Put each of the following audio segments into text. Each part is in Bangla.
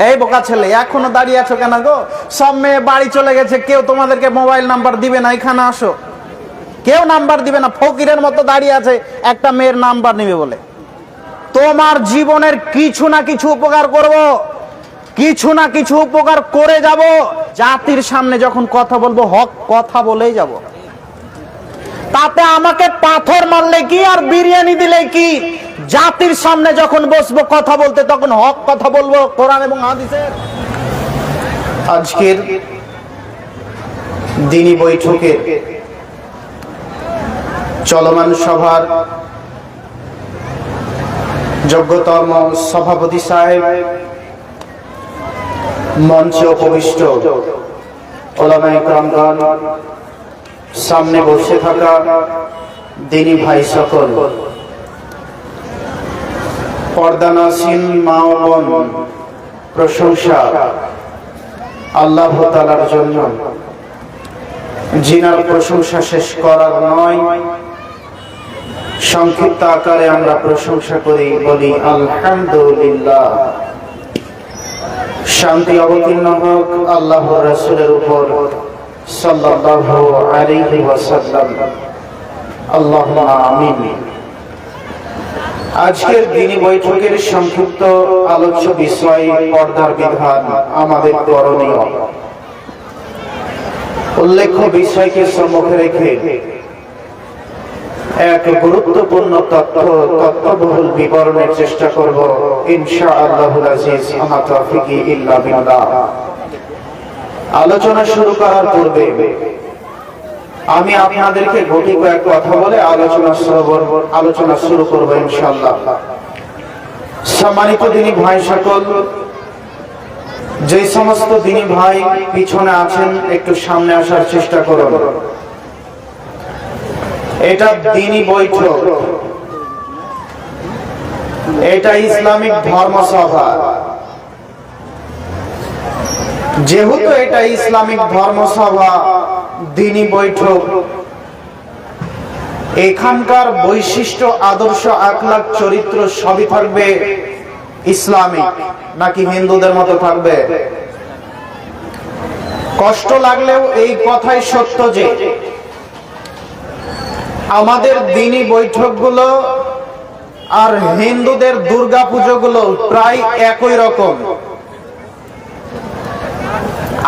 এই বোকা ছেলে, এখনো দাঁড়িয়ে আছো কেন গো? সব মেয়ে বাড়ি চলে গেছে, কেউ তোমাদেরকে মোবাইল নাম্বার দিবে না, এখানে আসো। কেউ নাম্বার দিবে না, ফকিরের মতো দাঁড়িয়ে আছে একটা মেয়ের নাম্বার নিবে বলে। তোমার জীবনের কিছু না কিছু উপকার করব, কিছু না কিছু উপকার করে যাব। জাতির সামনে যখন কথা বলবো হক কথা বলেই যাব। তাতে আমাকে পাথর মারলে কি আর বিরিয়ানি দিলে কি, জাতির সামনে যখন বসবো কথা বলতে তখন হক কথা বলবো, কোরআন এবং হাদিসের। আজকের দিনী বৈঠকে চলমান সভার যোগ্যতম সভাপতি সাহেব, মঞ্চে উপবিষ্ট ওলামায়ে কেরামগণ, সামনে বসে থাকা দিনী ভাই সকল, পর্দানাসীন মা ও বোন, প্রশংসা আল্লাহ তাআলার জন্য, যিনার প্রশংসা শেষ করার নয়। সংক্ষিপ্ত আকারে আমরা প্রশংসা করি, বলি আলহামদুলিল্লাহ। শান্তি অবতীর্ণ হোক আল্লাহর রাসূলের উপর সাল্লাল্লাহু আলাইহি ওয়াসাল্লাম, আল্লাহুম্মা আমিন। আজকের দিনী বৈঠকের সংক্ষিপ্ত আলোচ্য বিষয় পর্দার বিধান, আমাদের করণীয়। উল্লেখ্য বিষয়কে সম্মুখে রেখে এক গুরুত্বপূর্ণ তথ্যবহুল বিবরণের চেষ্টা করব ইনশাআল্লাহুল আজিজ, আমা তাওফীকি ইল্লা বিল্লাহ। আলোচনা শুরু করার পূর্বে আমি আপনাদেরকে গুটি কয়েক কথা বলে আলোচনা শুরু করব ইনশাআল্লাহ। সম্মানিত দিনী ভাই সকল, যে সমস্ত দিনী ভাই পিছনে আছেন একটু সামনে আসার চেষ্টা করুন। এটা দিনী বৈঠক, এটা ইসলামিক ধর্মসভা। যেহেতু এটা ইসলামিক ধর্মসভা, দিনী বৈঠক, এখানকার বৈশিষ্ট্য, আদর্শ, আখলাক, চরিত্র সবই থাকবে ইসলামিক, নাকি হিন্দুদের মতো থাকবে? কষ্ট লাগলেও এই কথাই সত্য যে আমাদের দিনী বৈঠকগুলো আর হিন্দুদের দুর্গা পুজোগুলো প্রায় একই রকম।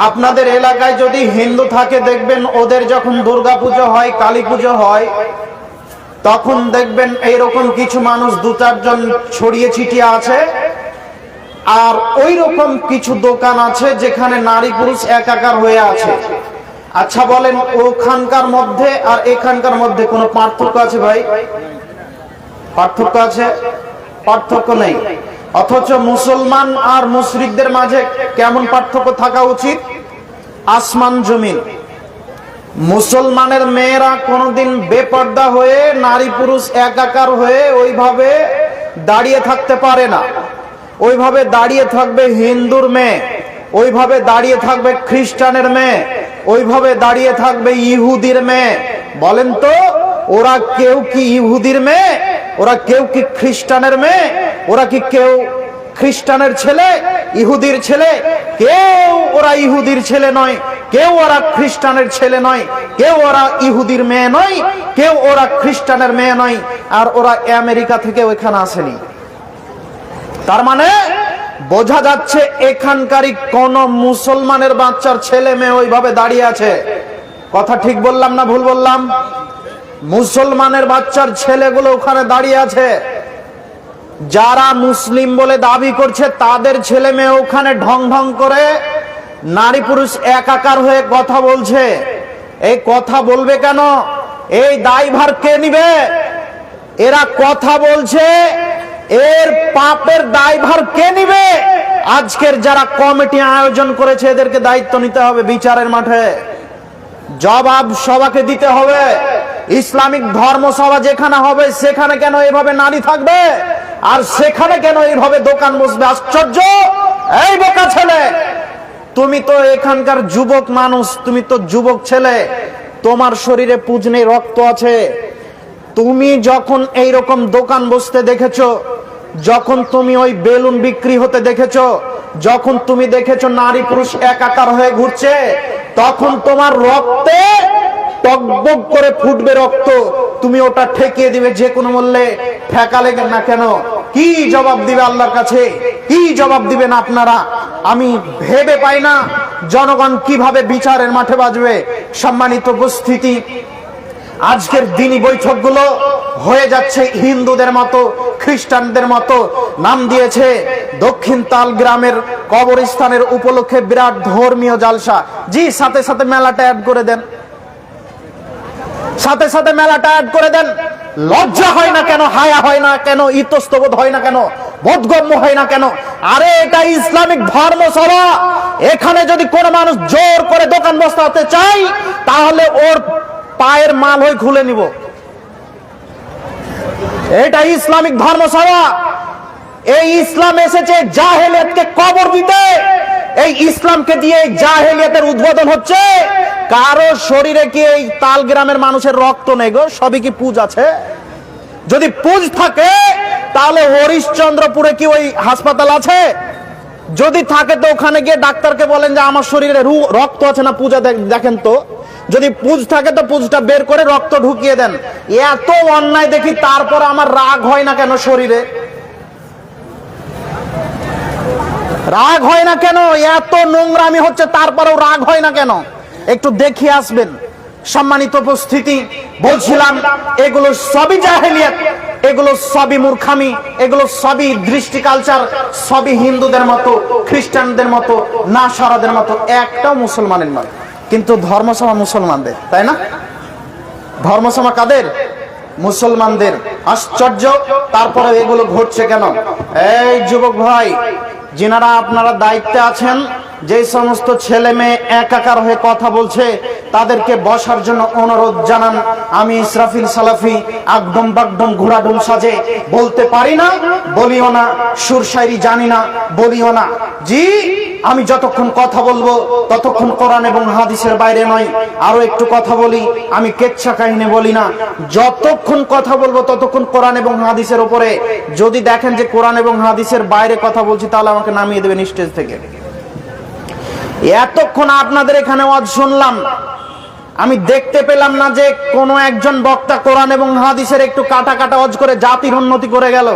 আপনাদের এলাকায় যদি হিন্দু থাকে দেখবেন ওদের যখন দুর্গা পুজো হয়, কালী পুজো হয়, তখন দেখবেন এইরকম কিছু মানুষ দু চারজন ছড়িয়ে ছিটিয়ে আছে, আর ওই রকম কিছু দোকান আছে যেখানে নারী পুরুষ একাকার হয়ে আছে। আচ্ছা বলেন, ওখানকার মধ্যে আর এখানকার মধ্যে কোনো পার্থক্য আছে ভাই? পার্থক্য আছে? পার্থক্য নেই। অথচ মুসলমান আর মুশরিকদের মাঝে কেমন পার্থক্য থাকা উচিত? আসমান জমিন। মুসলমানের মেয়েরা কোনোদিন বেপর্দা হয়ে, নারী পুরুষ একাকার হয়ে ওইভাবে দাঁড়িয়ে থাকতে পারে না। ওইভাবে দাঁড়িয়ে থাকবে হিন্দুর মেয়ে, ওইভাবে দাঁড়িয়ে থাকবে খ্রিস্টানের মেয়ে, ওইভাবে দাঁড়িয়ে থাকবে ইহুদির মেয়ে। বলেন তো, ওরা কেউ কি ইহুদির মেয়ে? ওরা কেউ কি খ্রিস্টানের মেয়ে? ওরা কি কেউ খ্রিস্টানের ছেলে, ইহুদির ছেলে? কেউ ওরা ইহুদির ছেলে নয়, কেউ ওরা খ্রিস্টানের ছেলে নয়, কেউ ওরা ইহুদির মেয়ে নয়, কেউ ওরা খ্রিস্টানের মেয়ে নয়। আর ওরা আমেরিকা থেকে ওখানে আসেনি। তার মানে বোঝা যাচ্ছে এখানকারই কোন মুসলমানের বাচ্চার ছেলে মেয়ে ওইভাবে দাঁড়িয়ে আছে। কথা ঠিক বললাম না ভুল বললাম? মুসলমানের বাচ্চার ছেলেগুলো ওখানে দাঁড়িয়ে আছে। যারা মুসলিম বলে দাবি করছে তাদের ছেলে মেয়ে ওখানে ঢং ঢং করে নারী পুরুষ একাকার হয়ে কথা বলছে। এই কথা বলবে কেন? এই দায়ভার কে নিবে? এরা কথা বলছে, এর পাপের দায়ভার কে নিবে? আজকের যারা কমিটি আয়োজন করেছে এদেরকে দায়িত্ব নিতে হবে। বিচারের মাঠে জবাব সবাইকে দিতে হবে। ইসলামিক ধর্মসভা যেখানে হবে সেখানে কেন এভাবে নারী থাকবে? আর সেখানে কেন এইভাবে দোকান বসবে? আশ্চর্য! এই বোকা ছেলে, তুমি তো এখানকার যুবক মানুষ, তুমি তো যুবক ছেলে, তোমার শরীরে পুজনে রক্ত আছে। তুমি যখন এইরকম দোকান বসতে দেখেছো, যখন তুমি ওই বেলুন বিক্রি হতে দেখেছো, যখন তুমি দেখেছো নারী পুরুষ একাকার হয়ে ঘুরছে, তখন তোমার রক্তে টকবক করে ফুটবে রক্ত, তুমি ওটা ঠেকিয়ে দিবে যে কোনো মূল্যে। ঠেকালে না কেন? কি জবাব দিবে আল্লাহর কাছে? কি জবাব দিবেন আপনারা? আমি ভেবে পাই না জনগণ কিভাবে বিচারের মাঠে বাজবে। সম্মানিত উপস্থিতি, আজকের দিনী বৈঠকগুলো হয়ে যাচ্ছে হিন্দুদের মতো, খ্রিস্টানদের মতো। নাম দিয়েছে দক্ষিণ তাল গ্রামের কবরস্থানের উপলক্ষে বিরাট ধর্মীয় জালসা। জি, সাথে সাথে মেলাটা অ্যাড করে দেন, সাথে সাথে মেলাটা অ্যাড করে দেন। লজ্জা হয় না কেন? হায়া হয় না কেন? ইতস্তবোধ হয় না কেন? বোধগম্য হয় না কেন? আরে এটা ইসলামিক ধর্মসভা। এখানে যদি কোনো মানুষ জোর করে দোকান বসাতে চায়, তাহলে ওর পায়ের মাল হয়ে খুলে নিব। এটা ইসলামিক ধর্মসভা। এই ইসলাম এসেছে জাহেলিয়াতকে কবর দিতে। এই ইসলামকে দিয়ে জাহেলিয়াতের উদ্বোধন হচ্ছে। কারো শরীরে কি এই তাল গ্রামের মানুষের রক্ত নেই গো? সবই কি পুজ আছে? যদি পুজ থাকে তাহলে হরিশ্চন্দ্রপুরে কি ওই হাসপাতাল আছে? যদি থাকে তো ওখানে গিয়ে ডাক্তারকে বলেন যে আমার শরীরে রক্ত আছে না, পূজা দেখেন তো। যদি পুজ থাকে তো পুজটা বের করে রক্ত ঢুকিয়ে দেন। এত অন্যায় দেখি, তারপর আমার রাগ হয় না কেন? শরীরে রাগ হয় না কেন? এত নোংরামি হচ্ছে, তারপরেও রাগ হয় না কেন? একটু দেখিয়ে আসবেন। সম্মানিত উপস্থিতি, বলছিলাম এগুলো সবই জাহেলিয়াত, এগুলো সবই মূর্খামি, এগুলো সবই দৃষ্টি কালচার, সবই হিন্দুদের মতো, খ্রিস্টানদের মতো, নাসারাদের মতো, একটাও মুসলমানের নয়। কিন্তু ধর্মসভা মুসলমানদের, তাই না? ধর্মসভা কাদের? মুসলমানদের। আশ্চর্য, তারপরে এগুলো ঘটছে কেন? এই যুবক ভাই, যিনারা আপনারা দায়িত্বে আছেন, যে সমস্ত ছেলে মেয়ে একাকার হয়ে কথা বলছে, তাদেরকে বসার জন্য অনুরোধ জানান। আমি ইসরাফিল সালাফি একদম বাগদম ঘোড়াডুল সাজে বলতে পারি না, বলিও না। সুর শায়রি জানি না, বলিও না। জি, আমি যতক্ষণ কথা বলবো ততক্ষণ কোরআন এবং হাদিসের বাইরে নয়। আরো একটু কথা বলি, আমি কেচ্ছা কাহিনী বলি না। যতক্ষণ কথা বলবো ততক্ষণ কোরআন এবং হাদিসের উপরে। যদি দেখেন যে কোরআন এবং হাদিসের বাইরে কথা বলছি, তাহলে আমাকে নামিয়ে দেবেন স্টেজ থেকে। এতক্ষণ আপনাদের এখানে ওয়াজ শুনলাম, আমি দেখতে পেলাম না যে কোনো একজন বক্তা কোরআন এবং হাদিসের একটু কাটা কাটা ওয়াজ করে জাতির উন্নতি করে গেল।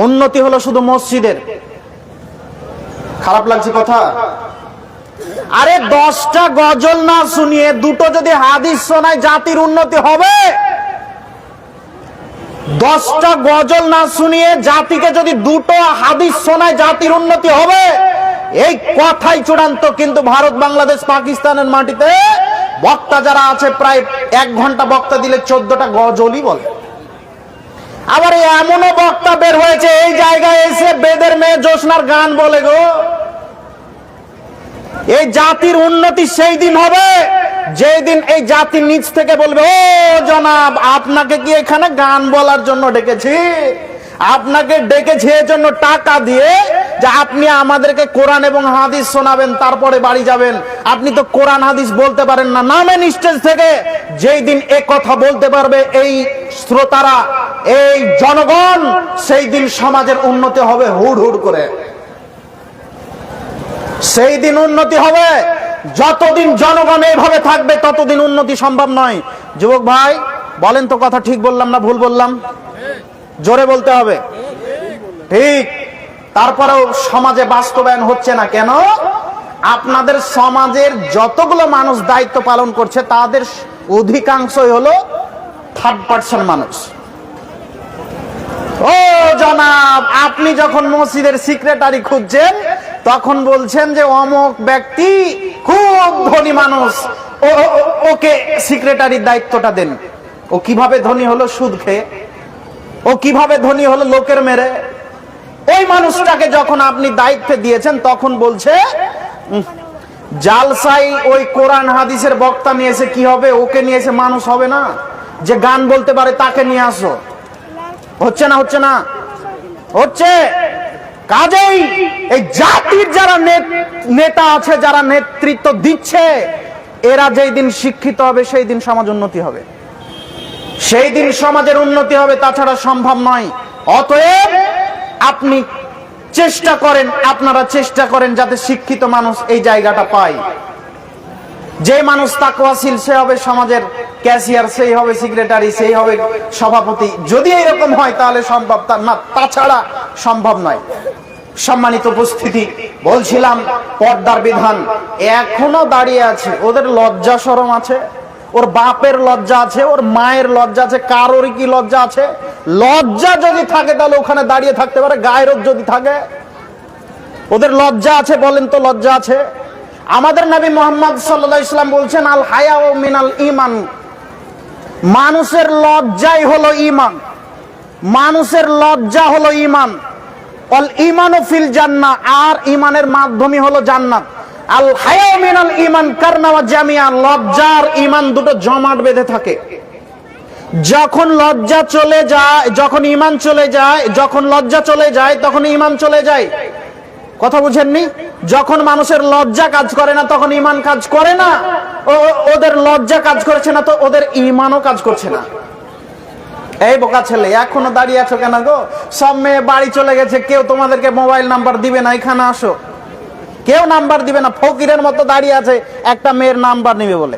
উন্নতি হলো শুধু মসজিদের। খারাপ লাগছে কথা? আরে 10টা গজল না শুনিয়ে দুটো যদি হাদিস শোনায়, জাতির উন্নতি হবে? 10টা গজল না শুনিয়ে জাতিকে যদি দুটো হাদিস শোনায়, জাতির উন্নতি হবে? এই কথাই চূড়ান্ত। কিন্তু ভারত, বাংলাদেশ, পাকিস্তানের মাটিতে বক্তা যারা আছে, প্রায় 1 ঘন্টা বক্তা দিলে 14টা গজলই বলে। আবার এমনও বক্তা বের হয়েছে এই জায়গায় এসে বেদের মেয়ে জোসনার গান বলে গো। এই জাতির উন্নতি সেই দিন হবে যেই দিন এই জাতির নিচ থেকে বলবে, ও জনাব, আপনাকে কি এখানে গান বলার জন্য ডেকেছি? আপনাকে ডেকেছি এর জন্য টাকা দিয়ে যে আপনি আমাদেরকে কোরআন এবং হাদিস শোনাবেন, তারপরে বাড়ি যাবেন। আপনি তো কোরআন হাদিস বলতে পারেন না, নামেন স্টেজ থেকে। যেই দিন এ কথা বলতে পারবে এই শ্রোতারা, এই জনগণ, সেই দিন সমাজের উন্নতি হবে হুড় হুড় করে। সেই দিন উন্নতি হবে। যতদিন জনগণ এইভাবে থাকবে ততদিন উন্নতি সম্ভব নয়। যুবক ভাই, বলেন তো কথা ঠিক বললাম না ভুল বললাম? জোরে বলতে হবে। ঠিক। তারপরেও সমাজে বাস্তবায়ন হচ্ছে না কেন? আপনাদের সমাজের যতগুলো মানুষ দায়িত্ব পালন করছে, তাদের অধিকাংশই হলো 3rd পার্সন মানুষ। ও জনাব, আপনি যখন মসজিদের সেক্রেটারি খুঁজছেন, তখন বলছেন যে অমুক ব্যক্তি খুব ধনী মানুষ, ওকে সেক্রেটারির দায়িত্বটা দেন। ও কিভাবে ধনী হলো? সুদ খেয়ে। ও কিভাবে ধনী হলো? লোকের মেরে। ওই মানুষটাকে যখন আপনি দায়িত্বে দিয়েছেন, তখন বলছে জালসাই ওই কোরআন হাদিসের বক্তা নিয়েছে, কি হবে? ওকে নিয়েছে, মানুষ হবে না। যে গান বলতে পারে তাকে নিয়ে আসো। হচ্ছে না? হচ্ছে না? হচ্ছে। কাজেই এই জাতির যারা নেতা আছে, যারা নেতৃত্ব দিচ্ছে, এরা যেই দিন শিক্ষিত হবে সেই দিন সমাজ উন্নতি হবে, সেই দিন সমাজের উন্নতি হবে, তাছাড়া সম্ভব নয়। অতএব আপনি চেষ্টা করেন, আপনারা চেষ্টা করেন যাতে শিক্ষিত মানুষ এই জায়গাটা পায়। যে মানুষ তাকওয়াশীল সে হবে সমাজের ক্যাশিয়ার, সেই হবে সেক্রেটারি, সেই হবে সভাপতি। যদি এরকম হয় তাহলে সম্ভব, না তাছাড়া সম্ভব নয়। সম্মানিত উপস্থিতি, বলছিলাম পর্দার বিধান এখনো দাঁড়িয়ে আছে। ওদের লজ্জা শরম আছে? ওর বাপের লজ্জা আছে, ওর মায়ের লজ্জা আছে, কারোরই কি লজ্জা আছে? লজ্জা যদি থাকে তাহলে ওখানে দাঁড়িয়ে থাকতে পারে। গায়রত যদি থাকে, ওদের লজ্জা আছে? বলেন তো লজ্জা আছে? আমাদের নবী মুহাম্মদ সাল্লাল্লাহু আলাইহি ওয়াসাল্লাম বলছেন, আল হায়াউ মিনাল ঈমান, মানুষের লজ্জাই হলো ঈমান। মানুষের লজ্জা হলো ঈমান। অল ঈমানু ফিল জান্নাহ, আর ঈমানের মাধ্যমই হলো জান্নাত। আল হায়াউ মিনাল ঈমান কারনা ওয়া জামিআ, লজ্জার ঈমান দুটো জমাট বেঁধে থাকে। যখন লজ্জা চলে যায়, যখন ঈমান চলে যায়, যখন লজ্জা চলে যায় তখন ঈমান চলে যায়। কথা বুঝেননি? যখন মানুষের লজ্জা কাজ করে না তখন ঈমান কাজ করে না। ওদের লজ্জা কাজ করছে না তো ওদের ঈমানও কাজ করছে না। এই বোকা ছেলে, এখনো দাঁড়িয়ে আছো কেন গো? সব মেয়ে বাড়ি চলে গেছে, কেউ তোমাদেরকে মোবাইল নাম্বার দিবে না, এখানে আসো। কেউ নাম্বার দিবে না, ফকিরের মতো দাঁড়িয়ে আছে একটা মেয়ের নাম্বার নিবে বলে।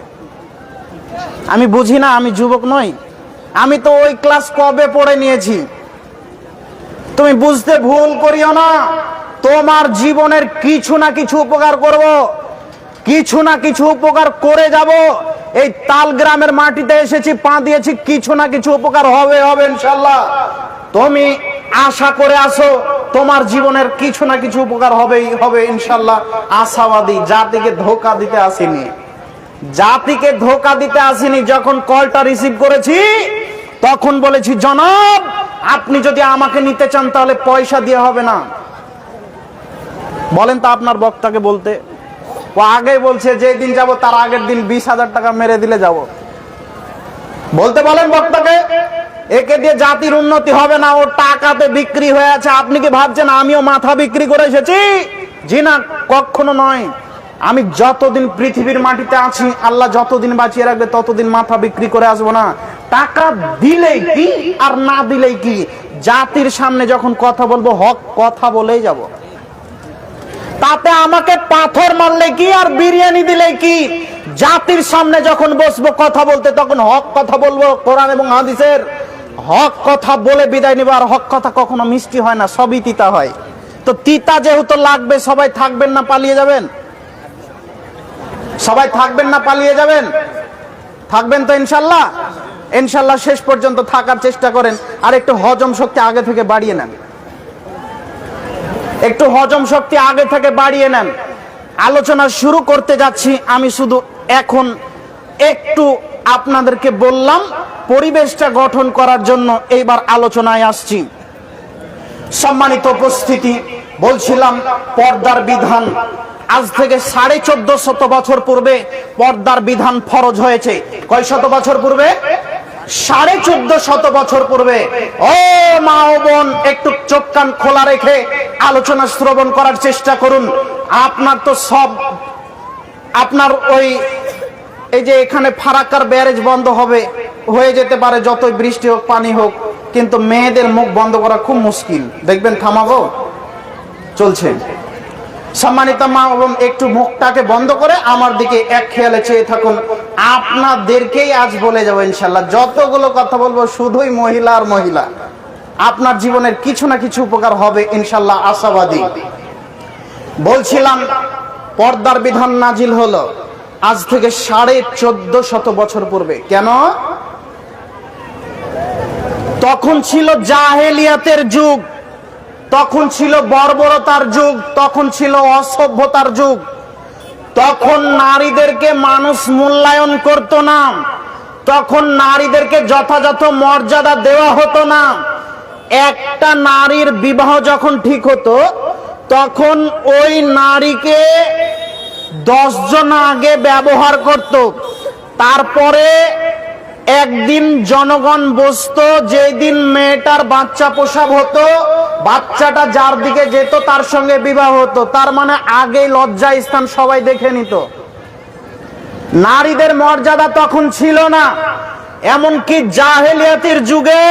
আমি বুঝি না, আমি যুবক নই? আমি তো ওই ক্লাস কবে পড়ে নিয়েছি। তুমি বুঝতে ভুল করিও না। তোমার জীবনের কিছু না কিছু উপকার করব, কিছু না কিছু উপকার করে যাব। এই তাল গ্রামের মাটিতে এসেছি, পা দিয়েছি, কিছু না কিছু উপকার হবে হবে ইনশাআল্লাহ। তুমি আশা করে আসো, তোমার জীবনের কিছু না কিছু উপকার হবেই হবে ইনশাআল্লাহ। আশাবাদী। জাতিকে ধোঁকা দিতে আসিনি, জাতিকে ধোঁকা দিতে আসিনি। যখন কলটা রিসিভ করেছি তখন বলেছি, জনাব আপনি যদি আমাকে নিতে চান তাহলে পয়সা দিয়ে হবে না। বলেন তো আপনার বক্তাকে বলতে। ও আগে বলছে যে দিন যাব তার আগের দিন 20,000 টাকা মেরে দিলে যাব। বলতে বলেন বক্তাকে। একে দিয়ে জাতির উন্নতি হবে না, ও টাকাতে বিক্রি হয়ে আছে। আপনি কি ভাবছেন আমিও মাথা বিক্রি করে এসেছি? জি না, কখনো নয়। আমি যতদিন পৃথিবীর মাটিতে আছি, আল্লাহ যতদিন বাঁচিয়ে রাখবে ততদিন মাথা বিক্রি করে আসবো না। টাকা দিলেই কি আর না দিলেই কি, জাতির সামনে যখন কথা বলবো হক কথা বলেই যাব। তাতে আমাকে পাথর মারলে কি আর বিরিয়ানি দিলে কি, জাতির সামনে যখন বসবো কথা বলতে তখন হক কথা বলবো। কোরআন এবং হাদিসের হক কথা বলে বিদায় নিব। আর হক কথা কখনো মিষ্টি হয় না, সবই তিতা হয়। তো তিতা যেহেতু লাগবে, সবাই থাকবেন না পালিয়ে যাবেন? সবাই থাকবেন না পালিয়ে যাবেন? থাকবেন তো ইনশাল্লাহ? ইনশাল্লাহ শেষ পর্যন্ত থাকার চেষ্টা করেন। আর একটু হজম শক্তি আগে থেকে বাড়িয়ে নেন, একটু হজম শক্তি আগে থেকে বাড়িয়ে নেন। আলোচনা শুরু করতে যাচ্ছি। আমি শুধু এখন একটু আপনাদেরকে বললাম পরিবেশটা গঠন করার জন্য এইবার আলোচনায় আসছি। সম্মানিত উপস্থিতি, বলছিলাম পর্দার বিধান আজ থেকে 1450 বছর পূর্বে পর্দার বিধান ফরজ হয়েছে। কয় শত বছর পূর্বে? 1450 বছর পূর্বে। ও মা ও বোন, একটু চোখ কান খোলা রেখে আলোচনা শ্রবণ করার চেষ্টা করুন। আপনার তো সব, আপনার ওই এই যে এখানে ফারাক্কার ব্যারেজ বন্ধ হবে, হয়ে যেতে পারে যতই বৃষ্টি হোক পানি হোক, কিন্তু মেয়েদের মুখ বন্ধ করা খুব মুশকিল। দেখবেন থামাবো, চলছে। সম্মানিত মা এবং একটু মুখটাকে বন্ধ করে আমার দিকে এক খেয়ালে চেয়ে থাকুন। আপনাদেরকেই আজ বলে যাবো ইনশাল্লাহ, যতগুলো কথা বলবো শুধুই মহিলা আর মহিলা। আপনার জীবনের কিছু না কিছু উপকার হবে ইনশাল্লাহ, আশাবাদী। বলছিলাম পর্দার বিধান নাজিল হলো আজ থেকে 1450 বছর পূর্বে। কেন? তখন ছিল জাহেলিয়াতের যুগ, তখন ছিল বর্বরতার যুগ, তখন ছিল অসভ্যতার যুগ। তখন নারীদেরকে মানুষ মূল্যায়ন করত না, তখন নারীদেরকে যথাযথ মর্যাদা দেওয়া হতো না। একটা নারীর বিবাহ যখন ঠিক হতো তখন ওই নারীকে 10 জন আগে ব্যবহার করত। তারপরে একদিন জনগণ বসতো, যেদিন মেয়েটার বাচ্চা প্রসব হতো, বাচ্চাটা যার দিকে যেত তার সঙ্গে বিবাহ হতো। তার মানে আগেই লজ্জা স্থান সবাই দেখে নিত। নারীদের মর্যাদা তখন ছিল না। এমনকি জাহেলিয়াতের যুগে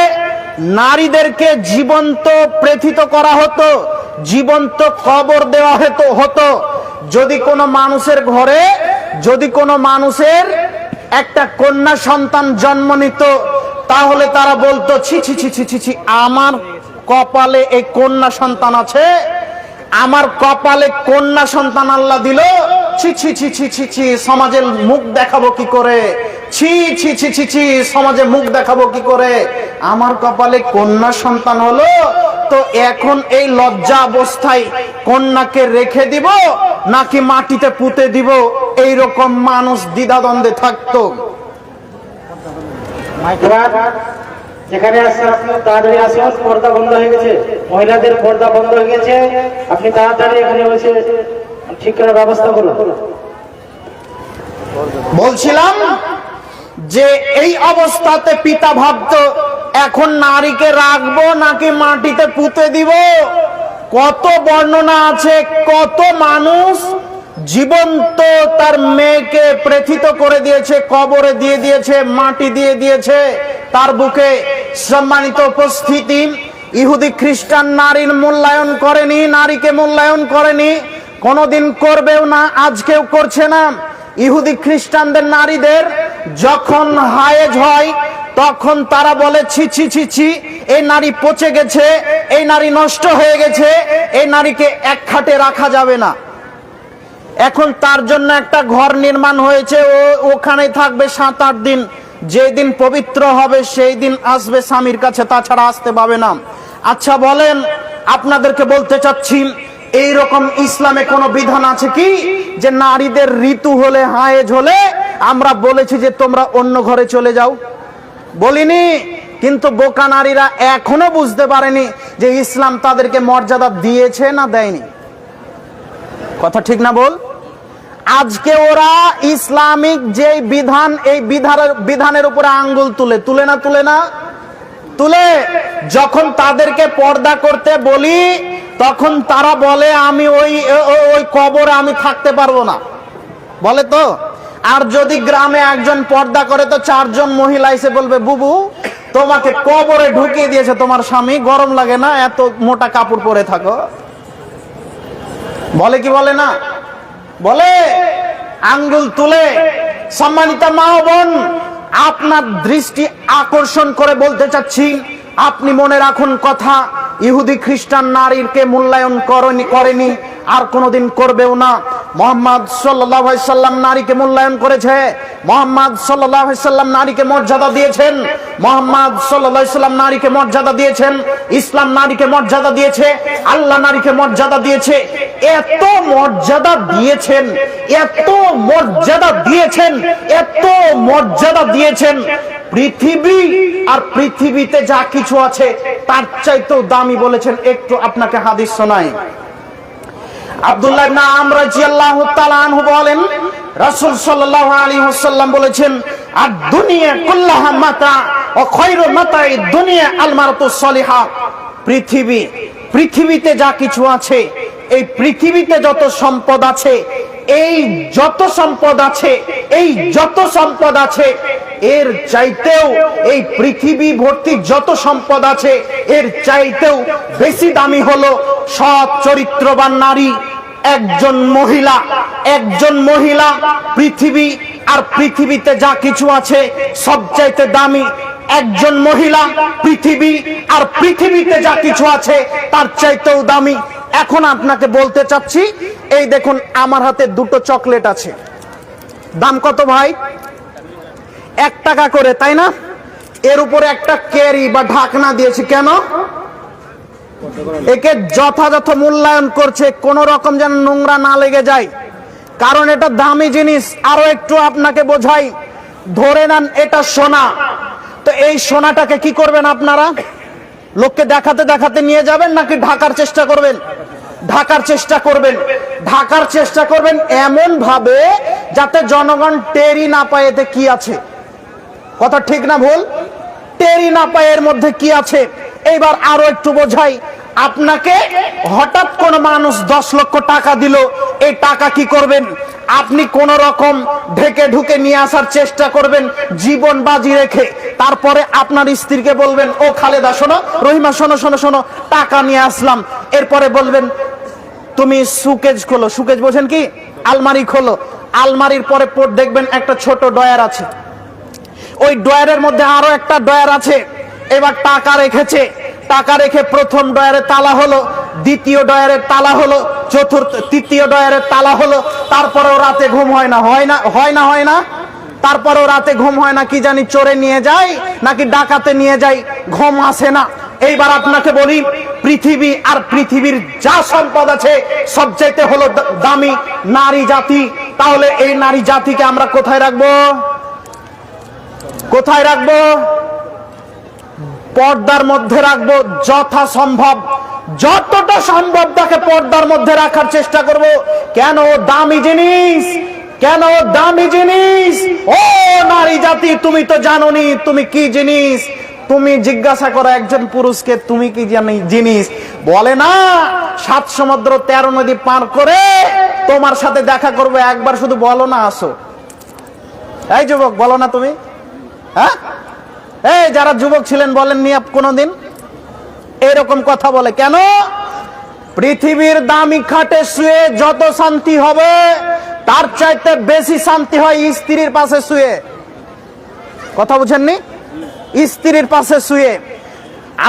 নারীদেরকে জীবন্ত প্রেথিত করা হতো, জীবন্ত কবর দেওয়া হতো। যদি কোনো মানুষের ঘরে, যদি কোনো মানুষের একটা কন্যা সন্তান জন্ম নিত, তাহলে তারা বলতো ছি ছি ছি ছি ছি ছি, আমার কপালে এই কন্যা সন্তান আছে, আমার কপালে কন্যা সন্তান আল্লাহ দিল, ছি ছি ছি ছি ছি ছি, সমাজের মুখ দেখাবো কি করে, ছি ছি ছি ছি ছি, সমাজে মুখ দেখাবো কি করে, আমার কপালে কন্যা সন্তান হলো। তো এখন এই লজ্জা অবস্থায় কন্যাকে রেখে দিব নাকি মাটিতে পুঁতে দিব, এইরকম মানুষ দ্বিধাদ্বন্দ্বে থাকতো। যেখানে আসছেন আপনি তাড়াতাড়ি আসুন, পর্দা বন্ধ হয়ে গেছে, মহিলাদের পর্দা বন্ধ হয়ে গেছে, আপনি তাড়াতাড়ি এখানে বসে ঠিক করার ব্যবস্থা করুন। বলছিলাম যে এই অবস্থাতে পিতা ভাবতো এখন নারীকে রাখবো নাকি মাটিতে পুঁতে দিব। কত বর্ণনা আছে, কত মানুষ জীবন্ত তার মেয়েকে প্রেথিত করে দিয়েছে, কবরে দিয়ে দিয়েছে, মাটি দিয়ে দিয়েছে তার বুকে। সম্মানিত উপস্থিতি, ইহুদি খ্রিস্টান নারীর মূল্যায়ন করেনি, নারীকে মূল্যায়ন করেনি, কোনোদিন করবেও না, আজকেও করছে না। ইহুদি খ্রিস্টানদের নারীদের যখন হায়েজ হয় তখন তারা বলে ছি ছি ছি ছি, এই নারী পচে গেছে, এই নারী নষ্ট হয়ে গেছে, এই নারীকে এক খাটে রাখা যাবে না। এখন তার জন্য একটা ঘর নির্মাণ হয়েছে, ও ওখানে থাকবে 7-8 দিন, যেদিন পবিত্র হবে সেই দিন আসবে স্বামীর কাছে, তাছাড়া আসতে পাবে না। আচ্ছা বলেন, আপনাদেরকে বলতে চাচ্ছি, এইরকম ইসলামে কোনো বিধান আছে কি যে নারীদের ঋতু হলে, হায়েজ হলে আমরা বলেছি যে তোমরা অন্য ঘরে চলে যাও? বলিনি। কিন্তু বোকা নারীরা এখনো বুঝতে পারেনি যে ইসলাম তাদেরকে মর্যাদা দিয়েছে না দেয়নি। কথা ঠিক না বল? আজকে ওরা ইসলামিক যে বিধান, এই বিধানের উপরে আঙ্গুল তুলে না তুলে। যখন তাদেরকে পর্দা করতে বলি তখন তারা বলে আমি ওই কবরে আমি থাকতে পারবো না, বলে তো। আর যদি গ্রামে একজন পর্দা করে তো 4 জন মহিলা এসে বলবে বুবু তোমাকে কবরে ঢুকিয়ে দিয়েছে তোমার স্বামী, গরম লাগে না, এত মোটা কাপড় পরে থাকো। বলে কি বলে না? বলে, আঙ্গুল তুলে। সম্মানিত মা ও বোন, আপনার দৃষ্টি আকর্ষণ করে বলতে চাচ্ছি, আপনি মনে রাখুন কথা, ইহুদি খ্রিস্টান নারীকে মূল্যায়ন করেনি, আর কোনোদিন করবেও না। মুহাম্মদ সাল্লাল্লাহু আলাইহি সাল্লাম নারীকে মূল্যায়ন করেছে, মুহাম্মদ সাল্লাল্লাহু আলাইহি সাল্লাম নারীকে মর্যাদা দিয়েছেন, মুহাম্মদ সাল্লাল্লাহু আলাইহি সাল্লাম নারীকে মর্যাদা দিয়েছেন, ইসলাম নারীকে মর্যাদা দিয়েছে, আল্লাহ নারীকে মর্যাদা দিয়েছে। এত মর্যাদা দিয়েছেন, এত মর্যাদা দিয়েছেন, এত মর্যাদা দিয়েছেন, পৃথিবী আর পৃথিবীতে যা কিছু আছে তার চাইতেও দামি বলেছেন। একটু আপনাকে হাদিস শোনাই। আব্দুল্লাহ ইবনে আমর রাদিয়াল্লাহু তাআলা আনহু বলেন, রাসূল সাল্লাল্লাহু আলাইহি ওয়াসাল্লাম বলেছেন, আদ-দুনিয়া কুল্লাহা মাতা ওয়া খায়রু মাতা'i দুনিয়া আল মারাতুস সালিহা। পৃথিবীতে যা কিছু আছে, এই পৃথিবীতে যত সম্পদ আছে, এই যত সম্পদ আছে, এই যত সম্পদ আছে, এর চাইতেও এই পৃথিবী ভর্তি যত সম্পদ আছে এর চাইতেও বেশি দামি হলো সৎ চরিত্রবান নারী, একজন মহিলা। পৃথিবী আর পৃথিবীতে যা কিছু আছে সবচাইতে দামি একজন মহিলা, পৃথিবী আর পৃথিবীতে যা কিছু আছে তার চাইতেও দামি। এখন আপনাকে বলতে চাচ্ছি, এই দেখুন আমার হাতে 2টো চকলেট আছে, দাম কত ভাই? 1 টাকা করে, তাই না? এর উপরে একটা ক্যারি বা ঢাকনা দিয়েছি, কেন? একে যথাযথ মূল্যায়ন করছে, কোন রকম যেন নোংরা না লেগে যায়, কারণ এটা দামি জিনিস। আরো একটু আপনাকে বোঝাই, ধরে নেন এটা সোনা, তো এই সোনাটাকে কি করবেন আপনারা? লোককে দেখাতে নিয়ে যাবেন নাকি ঢাকার চেষ্টা করবেন? ঢাকার চেষ্টা করবেন এমন ভাবে যাতে জনগণ টেরি না পায় এতে কি আছে। কথা ঠিক না ভুল? টেরি না পায় এর মধ্যে কি আছে। এইবার আরো একটু বোঝাই, আপনাকে হঠাৎ কোন মানুষ 10 লক্ষ টাকা দিল, এই টাকা কি করবেন? আপনি কোন রকম ঢেকে ঢুকে নিয়ে আসার চেষ্টা করবেন জীবন বাজি রেখে। তারপরে আপনার স্ত্রীকে বলবেন, ও খালেদা শোনো, রহিমা শোনো শোনো শোনো, টাকা নিয়ে আসলাম। এরপরে বলবেন তুমি সুকেজ খোলো। সুকেজ বোঝেন কি? আলমারি খোলো। আলমারির পরে দেখবেন একটা ছোট ডয়ার আছে, ওই ডয়ারের মধ্যে আরো একটা ডয়ার আছে। এবার টাকা রেখেছে, টাকা রেখে প্রথম ডয়ারে তালা হলো, দ্বিতীয় ডয়ারের তালা হলো, তৃতীয় ডয়ারের তালা হলো। তারপরেও রাতে ঘুম হয় না, হয় না। তারপরেও রাতে ঘুম হয় না, কি জানি চোরে নিয়ে যায় নাকি ডাকাতে নিয়ে যায়, ঘুম আসে না। এইবার আপনাকে বলি, পৃথিবী আর পৃথিবীর যা সম্পদ আছে সবচাইতে হলো দামি নারী জাতি। তাহলে এই নারী জাতিকে আমরা কোথায় রাখবো? কোথায় রাখবো? পর্দার মধ্যে রাখবো যথাসম্ভব। যতটা সম্ভব তাকে পর্দার মধ্যে রাখার চেষ্টা করব। কেন? দামি জিনিস, কেন দামি জিনিস। ও নারী জাতি, তুমি তো জানোনি তুমি কি জিনিস। তুমি জিজ্ঞাসা করো একজন পুরুষকে, তুমি কি জিনিস? বলে না 7 সমুদ্র 13 নদী পার করে তোমার সাথে দেখা করবে, একবার শুধু বলো না আসো। এই যুবক, বলো না তুমি? হ্যাঁ, এই যারা যুবক ছিলেন বলেননি কোনদিন এরকম কথা বলে? কেন? পৃথিবীর দামি খাটে শুয়ে যত শান্তি হবে তার চাইতে বেশি শান্তি হয় স্ত্রীর পাশে শুয়ে। কথা বুঝেননি? স্ত্রীর পাশে শুয়ে।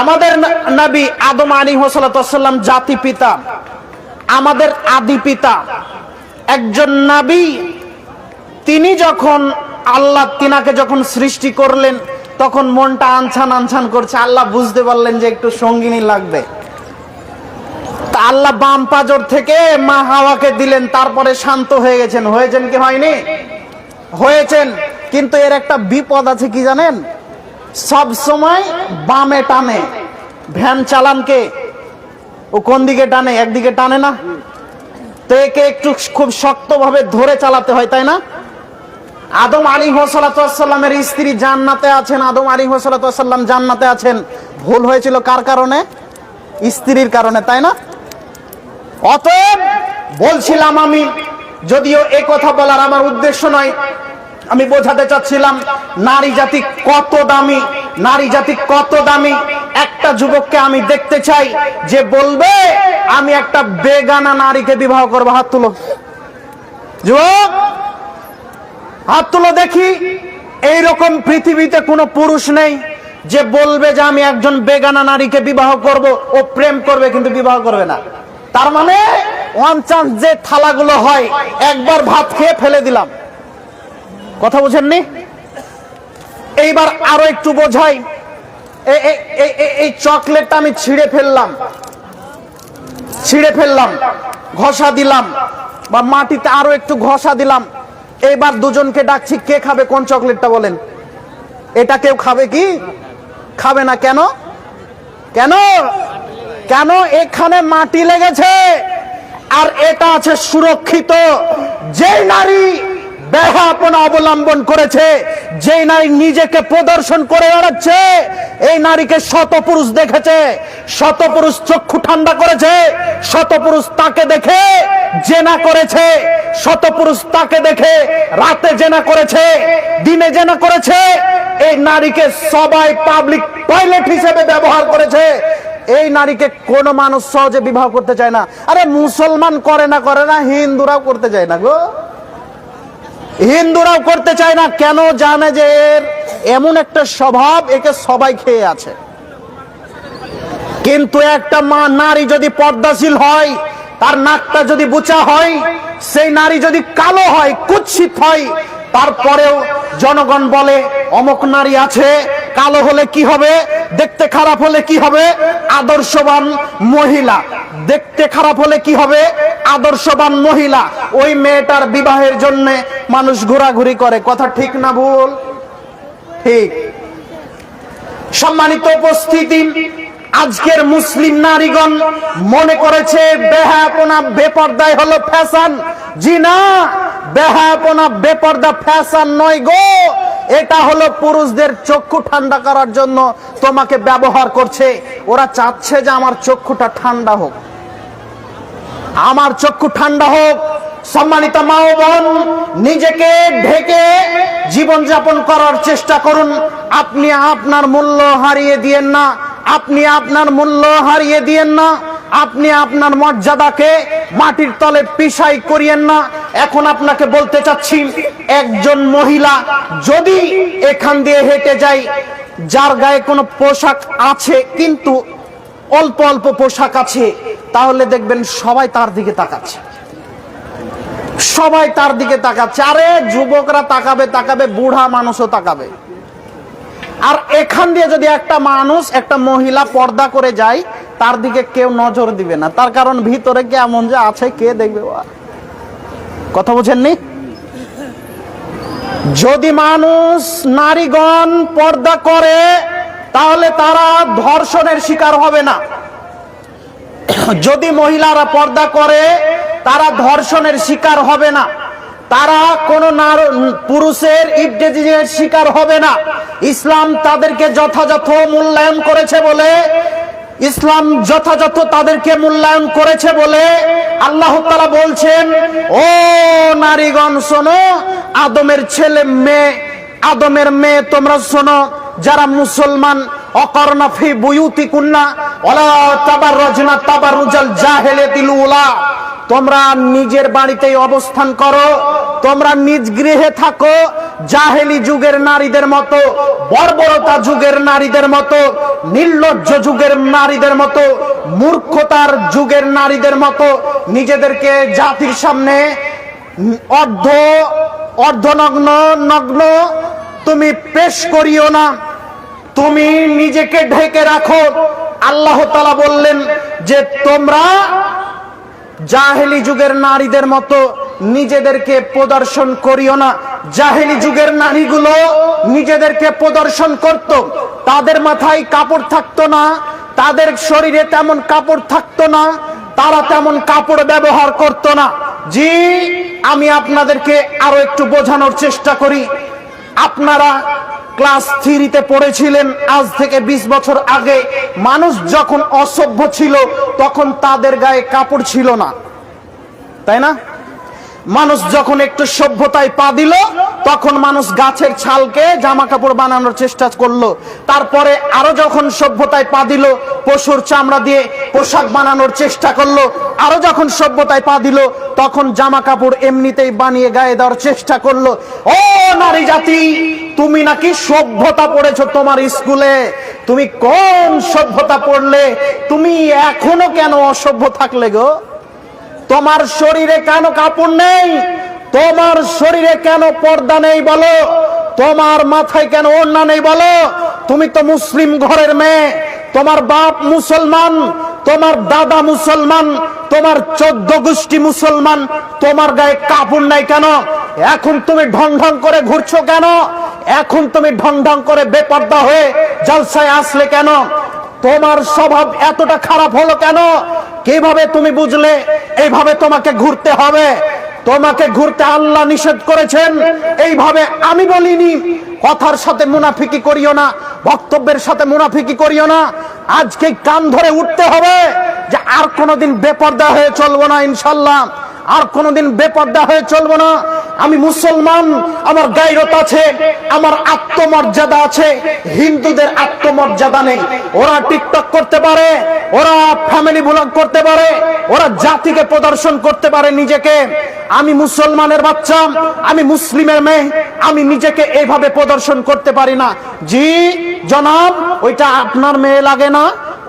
আমাদের নবী আদম আলাইহিস সালাম জাতি পিতা, আমাদের আদি পিতা, একজন নবী। তিনি যখন আল্লাহ তিনাকে যখন সৃষ্টি করলেন তখন মনটা আনছান আনছান করছে। আল্লাহ বুঝতে পারলেন যে একটু সঙ্গিনী লাগবে, তা আল্লাহ বাম পাজর থেকে মা হাওয়াকে দিলেন। তারপরে শান্ত হয়ে গেছেন। হয়েছেন কি হয়নি? হয়েছেন। কিন্তু এর একটা বিপদ আছে, কি জানেন? সব সময় বামে টানে। ভ্যান চালান কে? ও কোন দিকে টানে? একদিকে টানে না তো, একে একটু খুব শক্তভাবে ধরে চালাতে হয়, তাই না? আদম আলাইহিস সালামের স্ত্রী জান্নাতে আছেন, আদম আলাইহিস সালাম জান্নাতে আছেন। ভুল হয়েছিল কার কারণে? স্ত্রীর কারণে, তাই না? অতএব বলছিলাম আমি, যদিও এই কথা বলার আমার উদ্দেশ্য নয়, আমি বোঝাতে চাচ্ছিলাম নারী জাতি কত দামি, নারী জাতি কত দামি। একটা যুবককে আমি দেখতে চাই যে বলবে আমি একটা বেগানা নারীকে বিবাহ করবো। হাত তুলো যুবক, হাত তুলো দেখি। এইরকম পৃথিবীতে কোনো পুরুষ নেই যে বলবে যে আমি একজন বেগানা নারীকে বিবাহ করব। ও প্রেম করবে কিন্তু বিবাহ করবে না। তার মানে ওয়ান চান্স যে থালাগুলো হয়, একবার ভাত খেয়ে ফেলে দিলাম। কথা বুঝেননি? এইবার আরো একটু বোঝাই। এই চকলেটটা আমি ছিঁড়ে ফেললাম, ঘষা দিলাম, বা মাটিতে আরো একটু ঘষা দিলাম। এইবার দুজনকে ডাকছি, কে খাবে কোন চকলেটটা বলেন? এটা কেউ খাবে কি? খাবে না। কেন? কেন? কেন? এখানে মাটি লেগেছে আর এটা আছে সুরক্ষিত। যে নারী বেহায়াপনা অবলম্বন করেছে, যে নারী নিজেকে প্রদর্শন করে বেড়াচ্ছে, এই নারীকে শত পুরুষ দেখেছে, শত পুরুষ চক্ষু ঠান্ডা করেছে, শত পুরুষ তাকে দেখে জেনা করেছে, শত পুরুষ তাকে দেখে রাতে জেনা করেছে, দিনে জেনা করেছে। এই নারীকে সবাই পাবলিক টয়লেট হিসেবে ব্যবহার করেছে। এই নারীকে কোন মানুষ সহজে বিবাহ করতে চায় না। আরে মুসলমান করে না, হিন্দুরাও করতে চায় না গো, হিন্দুরাও করতে চায় না। কেন? জানে যে এর এমন একটা স্বভাব, একে সবাই খেয়ে আছে। কিন্তু একটা নারী যদি পর্দাশীল হয়, তার নাকটা যদি বুচা হয়, সেই নারী যদি কালো হয়, কুৎসিত হয়, তারপরেও জনগণ বলে অমুক নারী আছে। কালো হলে কি হবে? দেখতে খারাপ হলে কি হবে? আদর্শবান মহিলা। দেখতে খারাপ হলে কি হবে? আদর্শবান মহিলা। ওই মেয়েটার বিবাহের জন্য মানুষ ঘোরাঘুরি করে। কথা ঠিক না ভুল? ঠিক। সম্মানিত উপস্থিতি, আজকের মুসলিম নারীগণ মনে করেছে বেহায়াপনা বেপর্দায় হলো ফ্যাশন। জি না, বেহায়াপনা বেপর্দা ফ্যাশন নয় গো। এটা হলো পুরুষদের চক্ষু ঠান্ডা করার জন্য তোমাকে ব্যবহার করছে। ওরা চাচ্ছে যে আমার চক্ষুটা ঠান্ডা হোক, আমার চক্ষু ঠান্ডা হোক। সম্মানিত মা ও বোন, নিজেকে ঢেকে জীবন যাপন করার চেষ্টা করুন। আপনি আপনার মূল্য হারিয়ে দিয়েন না, আপনি আপনার মূল্য হারিয়ে দিয়েন না, আপনি আপনার মর্যাদাকে মাটির তলে পিষাই করিয়েন না। এখন আপনাকে বলতে চাচ্ছি, একজন মহিলা যদি এখান দিয়ে হেঁটে যায়, যার গায়ে কোনো পোশাক আছে কিন্তু অল্প অল্প পোশাক আছে, তাহলে দেখবেন সবাই তার দিকে তাকাচ্ছে, সবাই তার দিকে তাকাচ্ছে। আরে যুবকরা তাকাবে তাকাবে, বুড়া মানুষও তাকাবে। আর এখান দিয়ে যদি একটা মানুষ, একটা মহিলা পর্দা করে যায়, তার দিকে কেউ নজর দিবে না। তার কারণ ভিতরে কেমন যে আছে কে দেখবে? কথা বুঝেননি? যদি মানুষ, নারীগণ পর্দা করে, তাহলে তারা ধর্ষণের শিকার হবে না। যদি মহিলারা পর্দা করে, তারা ধর্ষণের শিকার হবে না, তারা কোন পুরুষের ইবতেজিনের শিকার হবে না। ইসলাম তাদেরকে যথাযথ মূল্যায়ন করেছে বলে, ইসলাম যথাযথ তাদেরকে মূল্যায়ন করেছে বলে আল্লাহ তাআলা বলছেন, ও নারীগণ শোনো, আদমের ছেলে মেয়ে, আদমের মেয়ে তোমরা শোনো, যারা মুসলমান, অকরনা ফি বুয়ুতিকুন্না ওয়ালা তাবাররাজনা তাবাররুজাল জাহিলিয়াতিল উলা, তোমরা নিজের বাড়িতেই অবস্থান করো, তোমরা নিজ গৃহে থাকো, জাহেলি যুগের নারীদের মতো, বর্বরতা যুগের নারীদের মতো, নির্লজ্জ যুগের নারীদের মতো, মূর্খতার যুগের নারীদের মতো নিজেদেরকে জাতির সামনে অর্ধনগ্ন নগ্ন তুমি পেশ করিও না, তুমি নিজেকে ঢেকে রাখো। আল্লাহ তাআলা বললেন যে তোমরা জাহেলি যুগের নারীদের মতো নিজেদেরকে প্রদর্শন করিও না। জাহেলি যুগের নারীগুলো নিজেদেরকে প্রদর্শন করত, তাদের মাথায় কাপড় থাকতো না, তাদের শরীরে তেমন কাপড় থাকতো না, তারা তেমন কাপড় ব্যবহার করত না। জি, আমি আপনাদেরকে আরো একটু বোঝানোর চেষ্টা করি। আপনারা ক্লাস 3-তে পড়েছিলেন, আজ থেকে 20 বছর আগে মানুষ যখন অসভ্য ছিল তখন তাদের গায়ে কাপড় ছিল না, তাই না? মানুষ যখন একটু সভ্যতায় পা দিল তখন মানুষ গাছের ছালকে জামা কাপড় বানানোর চেষ্টা করলো। তারপরে আরো যখন সভ্যতায় পা দিল পশুর চামড়া দিয়ে পোশাক বানানোর চেষ্টা করলো। আরো যখন সভ্যতায় পা দিল তখন জামা কাপড় এমনিতেই বানিয়ে গায়ে দেওয়ার চেষ্টা করলো। ও নারী জাতি, তুমি নাকি সভ্যতা পড়েছো তোমার স্কুলে, তুমি কোন সভ্যতা পড়লে? তুমি এখনো কেন অসভ্য থাকলে গো? তোমার শরীরে কেন কাপড় নেই? তোমার শরীরে কেন পর্দা নেই বলো? তোমার মাথায় কেন ওড়না নেই বলো? তুমি তো মুসলিম ঘরের মেয়ে, তোমার বাপ মুসলমান, তোমার দাদা মুসলমান, তোমার 14 গোষ্ঠী মুসলমান, তোমার গায়ে কাপড় নাই কেন? এখন তুমি ঢং ঢং করে ঘুরছো কেন? এখন তুমি ঢং ঢং করে বেপর্দা হয়ে জলসায় আসলে কেন? তোমার স্বভাব এতটা খারাপ হলো কেন? কিভাবে তুমি বুঝলে এইভাবে তোমাকে ঘুরতে হবে? তোমাকে ঘুরতে আল্লাহ নিষেধ করেছেন, এইভাবে আমি বলিনি। কথার সাথে মুনাফিকি করিও না, বক্তব্যের সাথে মুনাফিকি করিও না। আজকে কান ধরে উঠতে হবে যে আর কোনোদিন বেপর্দা হয়ে চলবো না, ইনশাল্লাহ আর কোনোদিন বেপর্দা হয়ে চলবো না। আমি মুসলমান, আমার গায়রত আছে, আমার আত্মমর্যাদা আছে। হিন্দুদের আত্মমর্যাদা নেই। ওরা টিকটক করতে পারে, ওরা ফ্যামিলি ব্লগ করতে পারে, ওরা জাতিকে প্রদর্শন করতে পারে নিজেকে। আমি মুসলমানের বাচ্চা, আমি মুসলিমের মেয়ে, আমি নিজেকে এইভাবে প্রদর্শন করতে পারি না। জি জনাব, ওইটা আপনার মেয়ে লাগে না?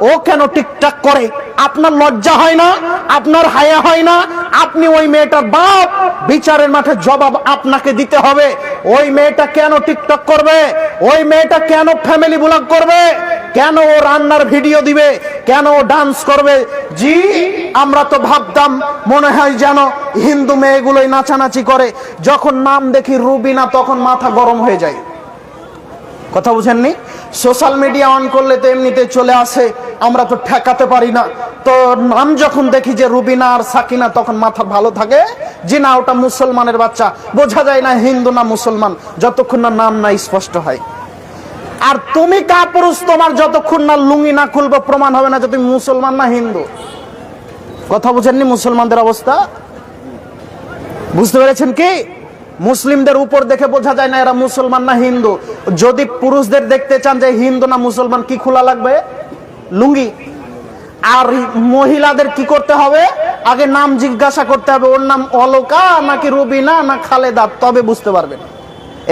ও কেন টিকটক করে? আপনার লজ্জা হয় না? আপনার হায়া হয় না? আপনি ওই মেয়েটার বাপ, বিচারের মাঠে জবাব আপনাকে দিতে হবে। ওই মেয়েটা কেন টিকটক করবে? ওই মেয়েটা কেন ফ্যামিলি ব্লগ করবে? কেন ও রান্নার ভিডিও দিবে? কেন ও ডান্স করবে? জি, আমরা তো ভাবতাম মনে হয় যেন হিন্দু মেয়েগুলোই নাচানাচি করে। যখন নাম দেখি রুবিনা তখন মাথা গরম হয়ে যায়। কথা বুঝেননি? সোশ্যাল মিডিয়া অন করলে তো এমনিতে চলে আসে, আমরা তো ঠেকাতে পারি না। তো নাম যখন দেখি যে রুবিনা আর সাকিনা তখন মাথা ভালো থাকে, যে না ওটা মুসলমানের বাচ্চা, বোঝা যায় না হিন্দু না মুসলমান যতক্ষণ না নাম না স্পষ্ট হয়। আর তুমি কাপুরুষ, তোমার যতক্ষণ না লুঙ্গি না খুলবো প্রমাণ হবে না যে তুমি মুসলমান না হিন্দু। কথা বুঝেননি মুসলমানদের অবস্থা? বুঝতে পেরেছেন কি? মুসলিমদের উপর দেখে বোঝা যায় না এরা মুসলমান না হিন্দু। যদি পুরুষদের দেখতে চান যে হিন্দু না মুসলমান, কি খোলা লাগবে? লুঙ্গি। আর মহিলাদের কি করতে হবে? আগে নাম জিজ্ঞাসা করতে হবে, ওর নাম অলকা নাকি রুবিনা না খালেদা, তবে বুঝতে পারবেন।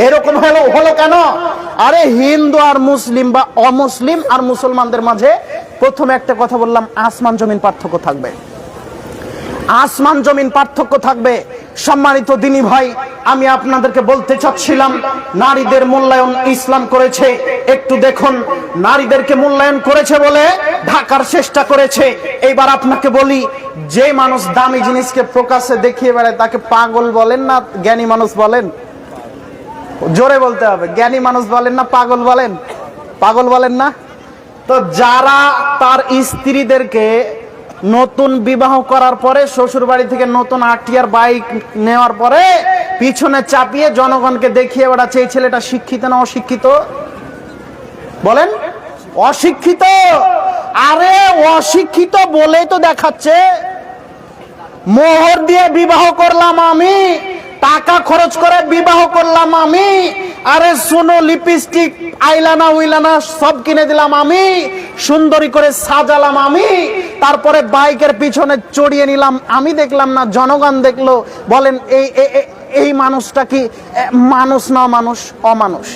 এরকম হলো কেন? আরে হিন্দু আর মুসলিম বা অমুসলিম আর মুসলমানদের মাঝে প্রথমে একটা কথা বললাম, আসমান জমিন পার্থক্য থাকবে। আসমান জমিন পার্থক্য থাকবে। সম্মানিত দিনী ভাই, আমি আপনাদেরকে বলতে চাচ্ছিলাম, নারীদের মূল্যায়ন ইসলাম করেছে। একটু দেখুন, নারীদেরকে মূল্যায়ন করেছে বলে ঢাকার চেষ্টা করেছে। এইবার আপনাকে বলি, যে মানুষ দামি জিনিসকে প্রকাশ্যে দেখিয়ে বেড়ায় তাকে পাগল বলেন না জ্ঞানী মানুষ বলেন? জোরে বলতে হবে, জ্ঞানী মানুষ বলেন না পাগল বলেন? পাগল বলেন না? তো যারা তার স্ত্রীদেরকে নতুন বিবাহ করার পরে শ্বশুর বাড়ি থেকে নতুন আটিয়ার বাইক নেওয়ার পরে পিছনে চাপিয়ে জনগণকে দেখিয়ে বেড়াচ্ছে, এই ছেলেটা শিক্ষিত না অশিক্ষিত? বলেন অশিক্ষিত। আরে অশিক্ষিত বলেই তো দেখাচ্ছে। মোহর দিয়ে বিবাহ করলাম আমি, টাকা খরচ করে বিবাহ করলাম আমি, আরে শুনো লিপস্টিক আইলানা উইলানা সব কিনে দিলাম আমি, সুন্দরী করে সাজালাম আমি, তারপরে বাইকের পিছনে চড়িয়ে নিলাম আমি, দেখলাম না জনগণ দেখলো। বলেন এই মানুষটা কি মানুষ না মানুষ? অমানুষ।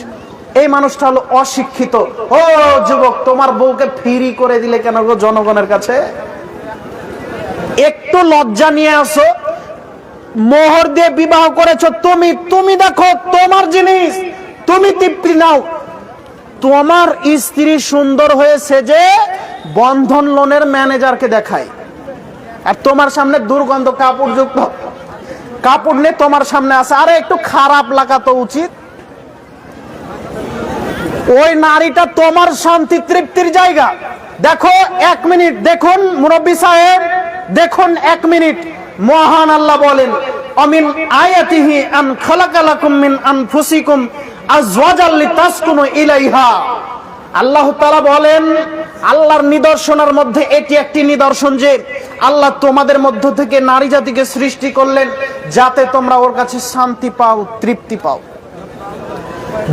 এই মানুষটা হলো অশিক্ষিত। ও যুবক, তোমার বউকে ফ্রি করে দিলে কেন গো জনগণের কাছে? একটু লজ্জা নিয়ে আসো। মোহর দিয়ে বিবাহ করেছো তুমি দেখো তোমার জিনিস, তুমি তৃপ্তি নাও। তোমার স্ত্রী সুন্দর হয়েছে যে বন্ধন লোনের ম্যানেজারকে দেখায়, আর তোমার সামনে দুর্গন্ধ কাপড়যুক্ত কাপড় নিয়ে তোমার সামনে আসে। আরে একটু খারাপ লাগা তো উচিত। ওই নারীটা তোমার শান্তি তৃপ্তির জায়গা। দেখো 1 মিনিট দেখুন মুরব্বী সাহেব, দেখুন 1 মিনিট। মহান আল্লাহ বলেন, আমিন আয়াতিহি আন খালাকা লাকুম মিন আনফুসিকুম আজওয়াজাল লিতাসকুনু ইলাইহা। আল্লাহ তাআলা বলেন, আল্লাহর নিদর্শনের মধ্যে এটি একটি নিদর্শন যে আল্লাহ তোমাদের মধ্য থেকে নারী জাতিকে সৃষ্টি করলেন যাতে তোমরা ওর কাছে শান্তি পাও, তৃপ্তি পাও,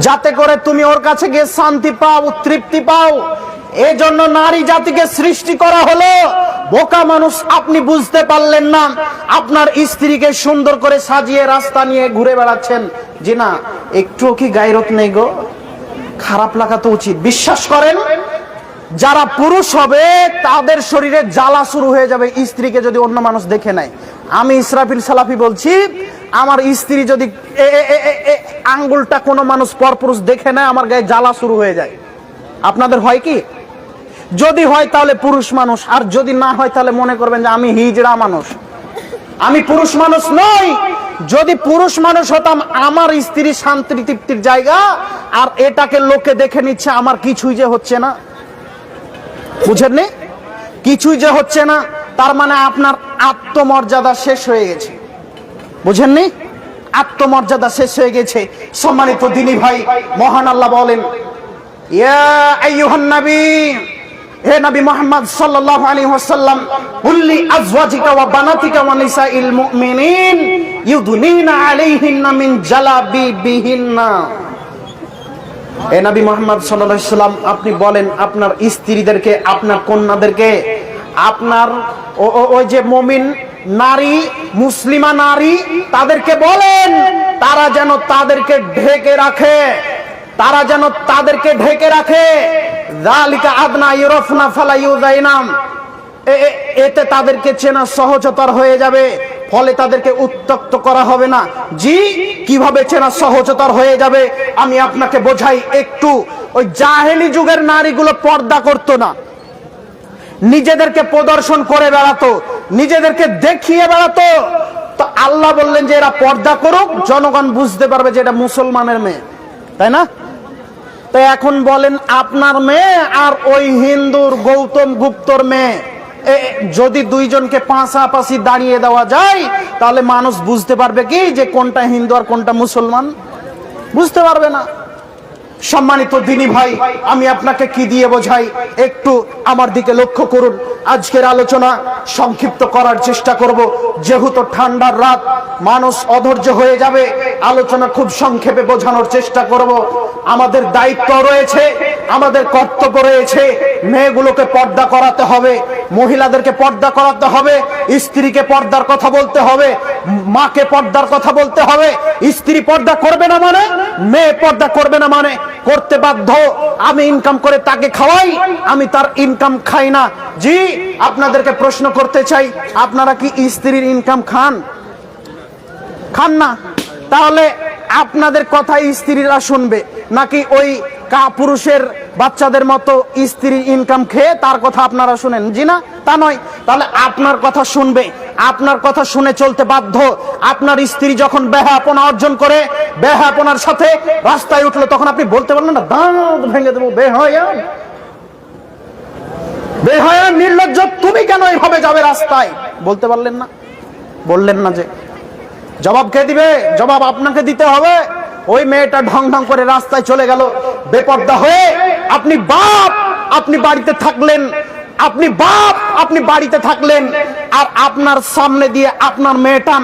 যাতে করে তুমি ওর কাছে গিয়ে শান্তি পাও, তৃপ্তি পাও। এই জন্য নারী জাতিকে সৃষ্টি করা হলো। বোকা মানুষ, আপনি বুঝতে পারলেন না। আপনার স্ত্রীকে সুন্দর করে সাজিয়ে রাস্তা নিয়ে ঘুরে বেড়াচ্ছেন, যে না একটুও কি গায়রত নেই গো? খারাপ লাগা তো উচিত। বিশ্বাস করেন, যারা পুরুষ হবে তাদের শরীরে জ্বালা শুরু হয়ে যাবে স্ত্রীকে যদি অন্য মানুষ দেখে নেয়। আমি ইসরাফিল সালাফি বলছি, আমার স্ত্রী যদি আঙ্গুলটা কোনো মানুষ পরপুরুষ দেখে নেয়, আমার গায়ে জ্বালা শুরু হয়ে যায়। আপনাদের হয় কি? যদি হয় তাহলে পুরুষ মানুষ, আর যদি না হয় তাহলে মনে করবেন যে আমি হিজড়া মানুষ, আমি পুরুষ মানুষ নই। যদি পুরুষ মানুষ হতাম, আমার স্ত্রী শান্তি তৃপ্তির জায়গা, আর এটাকে লোকে দেখে নিচ্ছে, আমার কিছুই যে হচ্ছে না। বুঝেননি? কিছুই যে হচ্ছে না, তার মানে আপনার আত্মমর্যাদা শেষ হয়ে গেছে। বুঝেননি? আত্মমর্যাদা শেষ হয়ে গেছে। সম্মানিত দিনী ভাই, মহান আল্লাহ বলেন, ইয়া আইয়ুহান নবী, হে নবী মুহাম্মদ সাল্লাল্লাহু আলাইহি ওয়াসাল্লাম, কুল্লি আজওয়াজিকা ওয়া বানাতিকা ওয়া নিসাইল মুমিনিন ইউদনিনা আলাইহিন্না মিন জালাবিবিহিন্না। হে নবী মুহাম্মদ সাল্লাল্লাহু আলাইহি ওয়াসাল্লাম, আপনি বলেন আপনার স্ত্রীদেরকে, আপনার কন্যাদেরকে, আপনার ওই যে মুমিন নারী, মুসলিমা নারী, তাদেরকে বলেন তারা যেন তাদেরকে ঢেকে রাখে, তারা যেন তাদেরকে ঢেকে রাখে। যালিকা আদনা ইউরাফনা ফালা ইউযাইনাম। এতে তাদেরকে চেনা সহজতর হয়ে যাবে, ফলে তাদেরকে উত্ত্যক্ত করা হবে না। জি, কিভাবে চেনা সহজতর হয়ে যাবে আমি আপনাকে বোঝাই একটু। ওই জাহেলি যুগের নারীগুলো পর্দা করতো না, নিজেদেরকে প্রদর্শন করে বেড়াতো, নিজেদেরকে দেখিয়ে বেড়াতো। তো আল্লাহ বললেন যে এরা পর্দা করুক, জনগণ বুঝতে পারবে যে এটা মুসলমানের মেয়ে, তাই না? তো এখন বলেন, আপনার মেয়ে আর ওই হিন্দুর গৌতম গুপ্তর মেয়ে যদি দুইজনকে পাশাপাশি দাঁড়িয়ে দেওয়া যায় তাহলে মানুষ বুঝতে পারবে কি যে কোনটা হিন্দু আর কোনটা মুসলমান? বুঝতে পারবে না। সম্মানিত দিনী ভাই, আমি আপনাকে কি দিয়ে বোঝাই একটু আমার দিকে লক্ষ্য করুন। আজকের আলোচনা সংক্ষিপ্ত করার চেষ্টা করব, যেহেতু ঠান্ডার রাত, মানুষ অধৈর্য হয়ে যাবে। আলোচনা খুব সংক্ষেপে বোঝানোর চেষ্টা করব। আমাদের দায়িত্ব রয়েছে, আমাদের কর্তব্য রয়েছে, মেয়েগুলোকে পর্দা করাতে হবে, মহিলাদেরকে পর্দা করাতে হবে, স্ত্রীকে পর্দার কথা বলতে হবে, মাকে পর্দার কথা বলতে হবে। স্ত্রী পর্দা করবে না মানে, মেয়ে পর্দা করবে না মানে করতে বাধ্য। আমি ইনকাম করে তাকে খাওয়াই, আমি তার ইনকাম খাই না। জি, আপনাদেরকে প্রশ্ন করতে চাই, আপনারা কি স্ত্রীর ইনকাম খান? খান না? তাহলে আপনাদের কথা স্ত্রীরা শুনবে নাকি ওই পুরুষের বাচ্চাদের মতো স্ত্রীর ইনকাম খেয়ে তার কথা আপনারা শুনেন? জি না, তা নয়। তাহলে আপনার কথা শুনবে, আপনার কথা শুনে চলতে বাধ্য। আপনার স্ত্রী যখন বেহায়াপনা অর্জন করে, বেহায়াপনার সাথে রাস্তায় উঠলো, তখন আপনি বলতে পারলেন না দাঁত ভেঙে দেবো, বেহায়া বেহায়া নির্লজ্জ, তুমি কেন এইভাবে যাবে রাস্তায়? বলতে পারলেন না? বললেন না। যে জবাব কে দিবে? জবাব আপনাকে দিতে হবে। ওই মেয়েটা ঢং ঢং করে রাস্তায় চলে গেল বেপর্দা হয়ে। আপনি বাপ, আপনি বাড়িতে থাকলেন, আপনি বাপ, আপনি বাড়িতে থাকলেন, আর আপনার সামনে দিয়ে আপনার মেয়েটা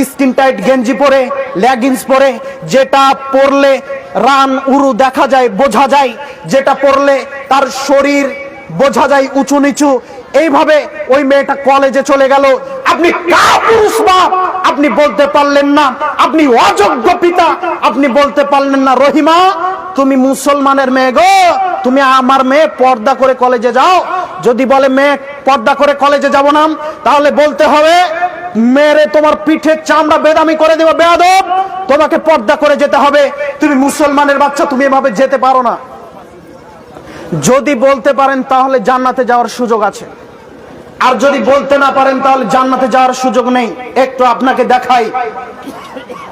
স্কিন টাইট গেঞ্জি পরে, লেগিংস পরে, যেটা পরলে রান উরু দেখা যায়, বোঝা যায়, যেটা পরলে তার শরীর বোঝা যায় উঁচু নিচু, এইভাবে ওই মেয়েটা কলেজে চলে গেল। আপনি কাপুরুষ বাপ, আপনি বলতে পারলেন না, আপনি অযোগ্য পিতা, আপনি বলতে পারলেন না রহিমা তুমি মুসলমানের মেয়ে গো, তুমি আমার মেয়ে পর্দা করে কলেজে যাও। যদি বলে মেয়ে পর্দা করে কলেজে যাব না, তাহলে বলতে হবে মেরে তোমার পিঠের চামড়া বেদামি করে দেবো, বেয়াদব, তোমাকে পর্দা করে যেতে হবে, তুমি মুসলমানের বাচ্চা, তুমি এভাবে যেতে পারো না। যদি বলতে পারেন তাহলে জান্নাতে যাওয়ার সুযোগ আছে, আর যদি বলতে না পারেন তাহলে জান্নাতে যাওয়ার সুযোগ নেই। একটু আপনাকে দেখাই।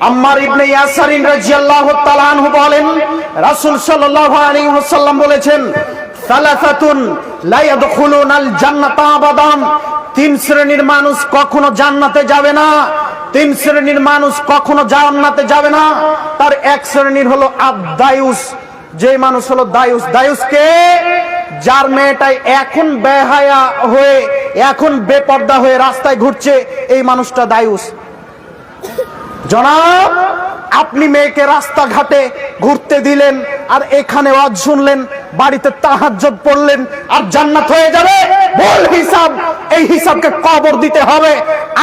আম্মার ইবনে ইয়াসির রাদিয়াল্লাহু তাআলা আনহু বলেন, রাসূল সাল্লাল্লাহু আলাইহি ওয়াসাল্লাম বলেছেন, সালাসাতুন লা ইয়াদখুলুনাল জান্নাতা আবাদান, তিন শ্রেণীর মানুষ কখনো জান্নাতে যাবে না। তিন শ্রেণীর মানুষ কখনো জান্নাতে যাবে না। তার এক শ্রেণীর হলো আদ-দায়ুস, যে মানুষ হলো দায়ুস। দায়ুসকে, যার মেয়েটাই এখন বেহায়া হয়ে, এখন বেপর্দা হয়ে রাস্তায় ঘুরছে, এই মানুষটা দায়ুস। জনাব, আপনি মেয়েকে রাস্তাঘাটে ঘুরতে দিলেন, আর এখানে ওয়াজ শুনলেন, বাড়িতে তাহাজ্জুদ পড়লেন, আর জান্নাত হয়ে যাবে? বল হিসাব, এই হিসাবকে কবর দিতে হবে।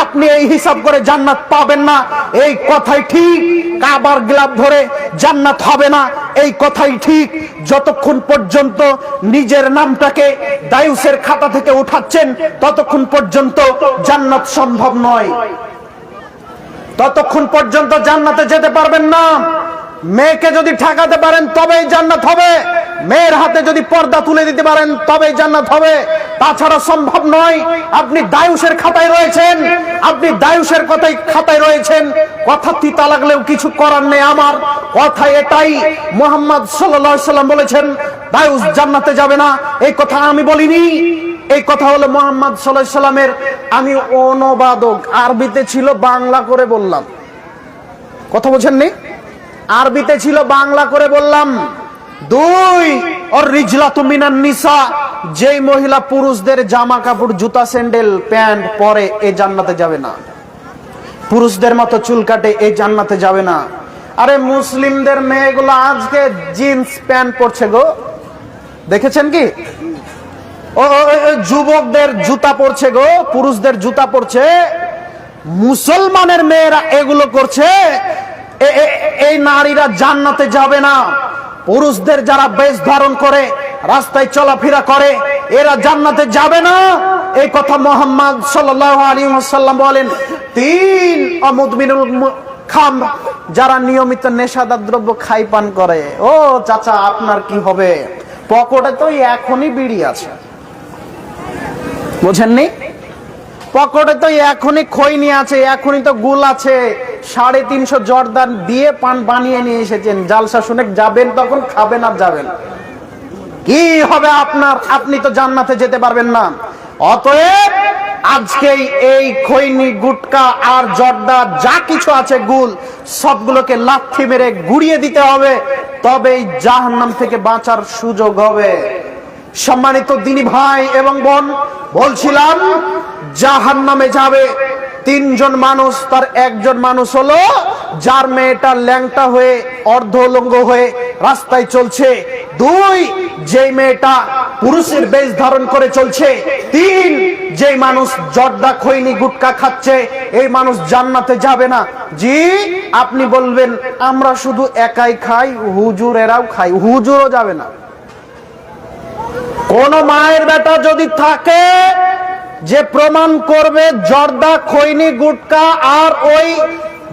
আপনি এই হিসাব করে জান্নাত পাবেন না, এই কথাই ঠিক। কাবার গ্লাভ ধরে জান্নাত হবে না, এই কথাই ঠিক। যতক্ষণ পর্যন্ত নিজের নামটাকে দায়ুসের খাতা থেকে উঠাচ্ছেন, ততক্ষণ পর্যন্ত জান্নাত সম্ভব নয়, ততক্ষণ পর্যন্ত জান্নাতে যেতে পারবেন না। মেয়েকে যদি ঠেকাতে পারেন তবেই জান্নাত হবে, মেয়ের হাতে যদি পর্দা তুলে দিতে পারেন তবেই জান্নাত হবে, তাছাড়া সম্ভব নয়। আপনি দায়ুসের খাতায় রয়েছেন, আপনি দায়ুসের খাতায় রয়েছেন। কথা তিতা লাগলেও কিছু করার নেই। আমার কথা এটাই, মুহাম্মদ সাল্লাল্লাহু আলাইহি সাল্লাম বলেছেন দায়ুস জান্নাতে যাবে না। এই কথা আমি বলিনি, এই কথা হলো মুহাম্মদ সাল্লাল্লাহু আলাইহি সাল্লামের। আমি অনুবাদক, আরবিতে ছিল, বাংলা করে বললাম। কথা বোঝেননি? আরবিতে ছিল, বাংলা করে বললাম। দুই, আর রিজলাতু মিনান নিসা, যেই মহিলা পুরুষদের জামা কাপড়, জুতা, স্যান্ডেল, প্যান্ট পরে, এই জান্নাতে যাবে না। পুরুষদের মতো চুল কাটে, এই জান্নাতে যাবে না। আরে মুসলিমদের মেয়েগুলো আজকে জিন্স প্যান্ট পরছে গো, দেখেছেন কি? ও যুবকদের জুতা পরছে গো, পুরুষদের জুতা পরছে। মুসলমানের মেয়েরা এগুলো করছে, এই নারীরা জান্নাতে যাবে না। পুরুষদের যারা বেশ ধারণ করে রাস্তায় চলাফেরা করে, এরা জান্নাতে যাবে না। এই কথা মুহাম্মদ সাল্লাল্লাহু আলাইহি ওয়াসাল্লাম বলেন। তিন, অমুদমিনুল খামর, যারা নিয়মিত নেশাদার দ্রব্য খাই পান করে। ও চাচা, আপনার কি হবে? পকেটে তো এখনই বিড়ি আছে, বোঝেননি? পকেটে তো এখনই খৈনি আছে, এখনই তো গুল আছে। 350 জর্দান দিয়ে পান বানিয়ে নিয়ে এসেছেন, জালসা শুনে যাবেন, তখন খাবেন আর যাবেন। কি হবে আপনার? আপনি তো জান্নাতে যেতে পারবেন না। অতএব আজকেই এই খৈনি গুটকা আর জর্দা যা কিছু আছে গুল সবগুলোকে লাথি মেরে গুড়িয়ে দিতে হবে, তবেই জাহান্নাম থেকে বাঁচার সুযোগ হবে। সম্মানিত দিনী ভাই এবং বোন, বলছিলাম জাহান্নামে যাবে তিনজন মানুষ। তার একজন মানুষ হলো যার মেয়েটা ল্যাংটা হয়ে অর্ধ উলঙ্গ হয়ে রাস্তায় চলছে। দুই, যেই মেয়েটা পুরুষের বেশ ধারণ করে চলছে। তিন, যেই মানুষ জর্দা খৈনি গুটকা খাচ্ছে, এই মানুষ জান্নাতে যাবে না। জি, আপনি বলবেন আমরা শুধু একাই খাই, হুজুরেরাও খাই। হুজুরও যাবে না। কোন মায়ের বেটা যদি থাকে যে প্রমাণ করবে জর্দা খৈনি গুটকা আর ওই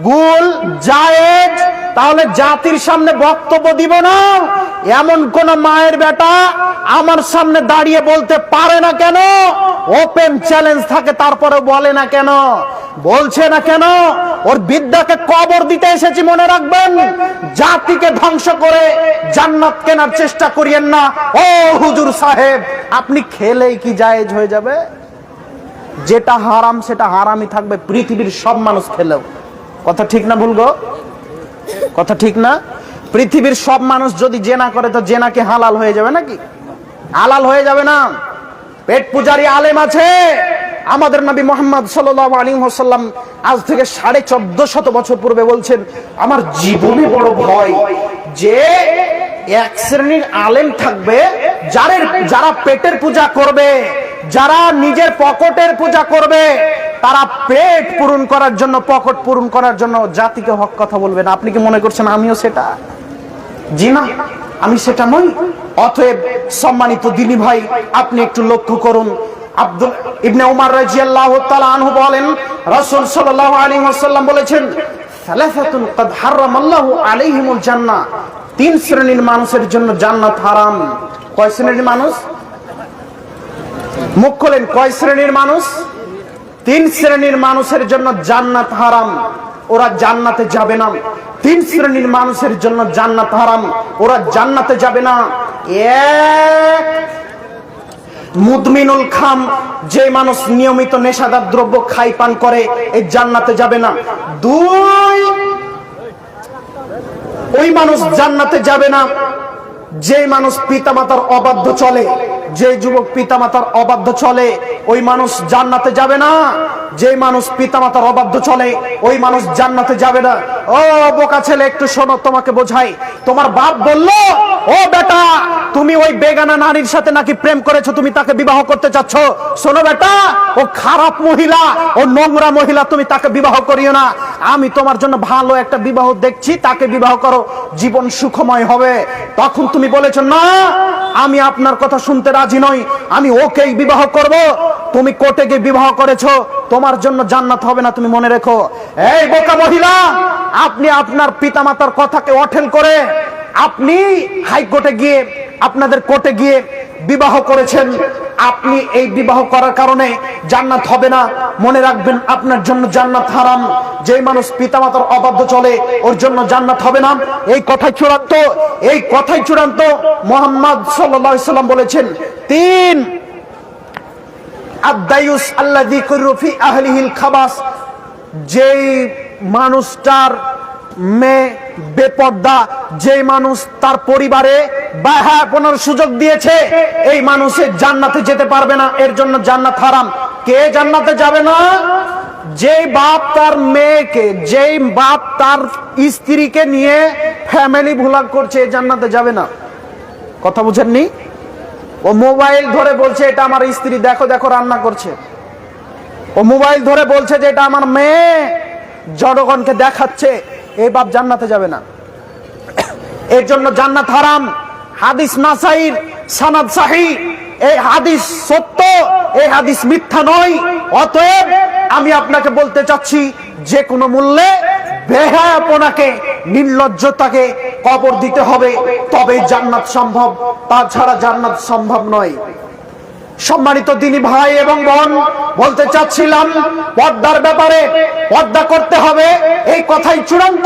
গুল জায়েজ, তাহলে জাতির সামনে বক্তব্য দিব না। এমন কোন মায়ের বেটা আমার সামনে দাঁড়িয়ে বলতে পারে না কেন? ওপেন চ্যালেঞ্জ থাকে, তারপরে বলে না কেন? বলছে না কেন? ওর বিদ্যাকে কবর দিতে এসেছি, মনে রাখবেন। জাতিকে ধ্বংস করে জান্নাত কেনার চেষ্টা করিয়েন না। ও হুজুর সাহেব, আপনি খেলেই কি জায়েজ হয়ে যাবে? যেটা হারাম সেটা হারামই থাকবে, পৃথিবীর সব মানুষ খেলেও। কথা ঠিক না ভুল গো? কথা ঠিক না? পৃথিবীর সব মানুষ যদি জেনা করে তো জেনা কি হালাল হয়ে যাবে নাকি? হালাল হয়ে যাবে না। পেট পূজারি আলেম আছে। আমাদের নবী মুহাম্মদ সাল্লাল্লাহু আলাইহি ওয়াসাল্লাম আজ থেকে 1450 বছর পূর্বে বলছেন, আমার জীবনে বড় ভয় যে এক শ্রেণীর আলেম থাকবে যারা পেটের পূজা করবে, যারা নিজের পকেটের পূজা করবে, তারা পেট পূরণ করার জন্য, পকেট পূরণ করার জন্য জাতিকে হক কথা বলবে না। আপনি কি মনে করছেন আমিও সেটা? জি না, আমি সেটা নই। অতএব সম্মানিত দিনী ভাই, আপনি একটু লক্ষ্য করুন। আব্দুল ইবনে উমর রাদিয়াল্লাহু তাআলা আনহু বলেন, রাসূল সাল্লাল্লাহু আলাইহি ওয়াসাল্লাম বলেছেন, সালাসাতুন কাদ হারামাল্লাহু আলাইহিমুল জান্নাহ, তিন শ্রেণীর মানুষের জন্য জান্নাত হারাম। কয় শ্রেণীর মানুষ? মুখ খোলেন, কয় শ্রেণীর মানুষ? তিন শ্রেণীর মানুষের জন্য জান্নাত হারাম, ওরা জান্নাতে যাবে না। তিন শ্রেণীর মানুষের জন্য জান্নাত হারাম, ওরা জান্নাতে যাবে না। এক, মুদমিনুল খাম, যে মানুষ নিয়মিত নেশাদার দ্রব্য খাই পান করে, এই জান্নাতে যাবে না। দুই, ওই মানুষ জান্নাতে যাবে না যে মানুষ পিতামাতার অবাধ্য চলে। যে যুবক পিতামাতার অবাধ্য চলে, ওই মানুষ জান্নাতে যাবে না। যে মানুষ পিতামাতার অবাধ্য চলে, ওই মানুষ জান্নাতে যাবে না। ও বোকা ছেলে, একটু শোনো, তোমাকে বোঝাই। তোমার বাপ বলল, ও বেটা, তুমি ওই বেগানা নারীর সাথে নাকি প্রেম করেছো, তুমি তাকে বিবাহ করতে চাচ্ছ। শোনো বেটা, ও খারাপ মহিলা, ও নোংরা মহিলা, তুমি তাকে বিবাহ করিও না। আমি তোমার জন্য ভালো একটা বিবাহ দেখছি, তাকে বিবাহ করো, জীবন সুখময় হবে। তখন তুমি বলেছো, না, আমি আপনার কথা শুনতে রাজি নই, আমি ওকেই বিবাহ করব। তুমি কোর্টে গিয়ে বিবাহ করেছো, তোমার জন্য জান্নাত হবে না, তুমি মনে রেখো। এই বোকা মহিলা, আপনি আপনার পিতামাতার কথাকে অঠেল করে আপনি হাইকোর্টে গিয়ে, আপনাদের কোর্টে গিয়ে বিবাহ করেছেন। আপনি এই বিবাহ করার কারণে জান্নাত হবে না। মনে রাখবেন, আপনার জন্য জান্নাত হারাম। যে মানুষ পিতামাতার অবাধ্য চলে, ওর জন্য জান্নাত হবে না। এই কথাই চূড়ান্ত, এই কথাই চূড়ান্ত। মুহাম্মদ সাল্লাল্লাহু আলাইহি ওয়াসাল্লাম বলেছেন, তিন, আদ-দায়ুস আল্লাযী কুরু ফি আহলিহিল খাবাস, যেই মানুষটার মেয়ে বেপর্দা, যে মানুষ তার পরিবারে বাহাপনার সুযোগ দিয়েছে, এই মানুষের জান্নাতে যেতে পারবে না, এর জন্য জান্নাত হারাম। কে জান্নাতে যাবে না? যেই বাপ তার মেয়েকে, যেই বাপ তার স্ত্রীকে নিয়ে ফ্যামিলি ভুলাগ করছে, জান্নাতে যাবে না। কথা বুঝেননি? ও মোবাইল ধরে বলছে এটা আমার স্ত্রী, দেখো দেখো রান্না করছে। ও মোবাইল ধরে বলছে যে এটা আমার মেয়ে, জনগণকে দেখাচ্ছে, এই বাপ জান্নাতে যাবে না। এর জন্য জান্নাত হারাম। হাদিস নাসাইর, সানাদ সহিহ, এই হাদিস সত্য, এই হাদিস মিথ্যা নয়। অতএব আমি আপনাকে বলতে চাচ্ছি, যে কোনো মূল্যে বেহায়াপনাকে, নির্লজ্জতাকে কবর দিতে হবে, তবে জান্নাত সম্ভব, তাছাড়া জান্নাত সম্ভব নয়। সম্মানিত দিনী ভাই এবং বোন, বলতে চাচ্ছিলাম পর্দার ব্যাপারে, পর্দা করতে হবে, এই কথাই চূড়ান্ত।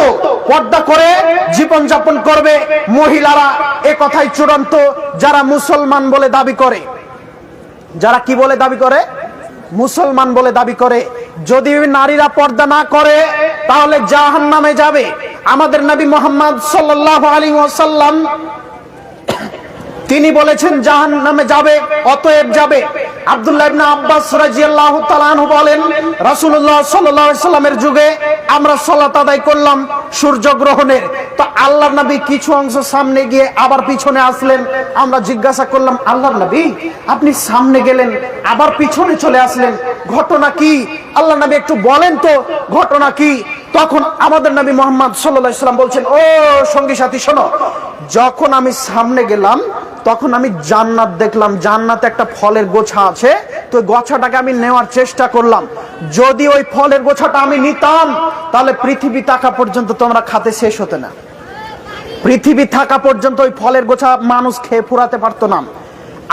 পর্দা করে জীবন যাপন করবে মহিলারা, এই কথাই চূড়ান্ত যারা মুসলমান বলে দাবি করে। যারা কি বলে দাবি করে? মুসলমান বলে দাবি করে। যদি নারীরা পর্দা না করে তাহলে জাহান্নামে যাবে। আমাদের নবী মুহাম্মদ সাল্লাল্লাহু আলাইহি ওয়াসাল্লাম তিনি বলেছেন জাহান্নামে যাবে, অতএব যাবে। আব্দুল্লাহ ইবনে আব্বাস রাদিয়াল্লাহু তাআলা আনহু বলেন, রাসূলুল্লাহ সাল্লাল্লাহু আলাইহি সাল্লামের যুগে আমরা সালাত আদায় করলাম সূর্যগ্রহণের, তো আল্লাহর নবী কিছু অংশ সামনে গিয়ে আবার পিছনে আসলেন। আমরা জিজ্ঞাসা করলাম, আল্লাহর নবী আপনি সামনে গেলেন আবার পিছনে চলে আসলেন, ঘটনা কি? আল্লাহর নবী একটু বলেন তো ঘটনা কি? তখন আমাদের নবী মুহাম্মদ সাল্লাল্লাহু আলাইহি সাল্লাম বলছেন, ও সঙ্গী সাথী শোনো, যখন আমি সামনে গেলাম তখন আমি জান্নাত দেখলাম, জান্নাতে একটা ফলের গোছা আছে, তো গোছাটাকে আমি নেওয়ার চেষ্টা করলাম। যদি ওই ফলের গোছাটা আমি নিতাম তাহলে পৃথিবী থাকা পর্যন্ত তোমরা খাতে শেষ হতে না। পৃথিবী থাকা পর্যন্ত ওই ফলের গোছা মানুষ খেয়ে ফুরাতে পারতো না।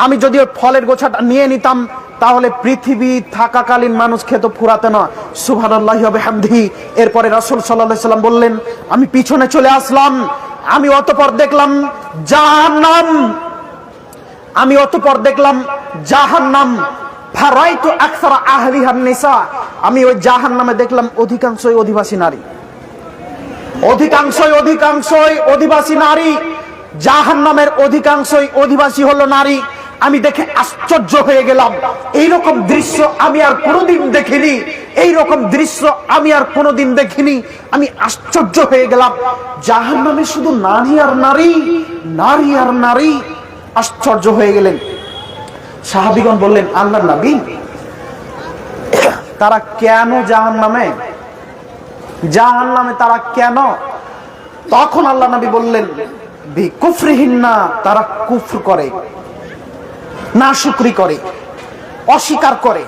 আমি যদি ওই ফলের গোছাটা নিয়ে নিতাম তাহলে পৃথিবী থাকাকালীন মানুষ খেত ফুরাতে না। সুবহানাল্লাহি ওয়া বিহামদিহি। এরপরে রাসূল সাল্লাল্লাহু আলাইহি সাল্লাম বললেন, আমি পিছনে চলে আসলাম, আমি অতঃপর দেখলাম জাহান্নাম, আমি অতঃপর দেখলাম জাহান্নাম। ফারাইতু আকসারা আহলিহান নিসা, আমি ওই জাহান্নামে দেখলাম অধিকাংশই অধিবাসী নারী, অধিকাংশই অধিবাসী নারী। জাহান্নামের অধিকাংশই অধিবাসী হলো নারী। আমি দেখে আশ্চর্য হয়ে গেলাম, এইরকম দৃশ্য আমি আর কোনোদিন দেখিনি, এইরকম দৃশ্য আমি আর কোনোদিন দেখিনি। আমি আশ্চর্য হয়ে গেলাম, জাহান্নামে শুধু নারী আর নারী, নারী আর নারী। আশ্চর্য হয়ে গেলেন। সাহাবীগণ বললেন, আল্লাহর নবী তারা কেন জাহান্নামে, জাহান্নামে তারা কেন? তখন আল্লাহ নবী বললেন, বিকুফরিহিন্না, তারা কুফর করে, নাশুকরি করে, অস্বীকার করে।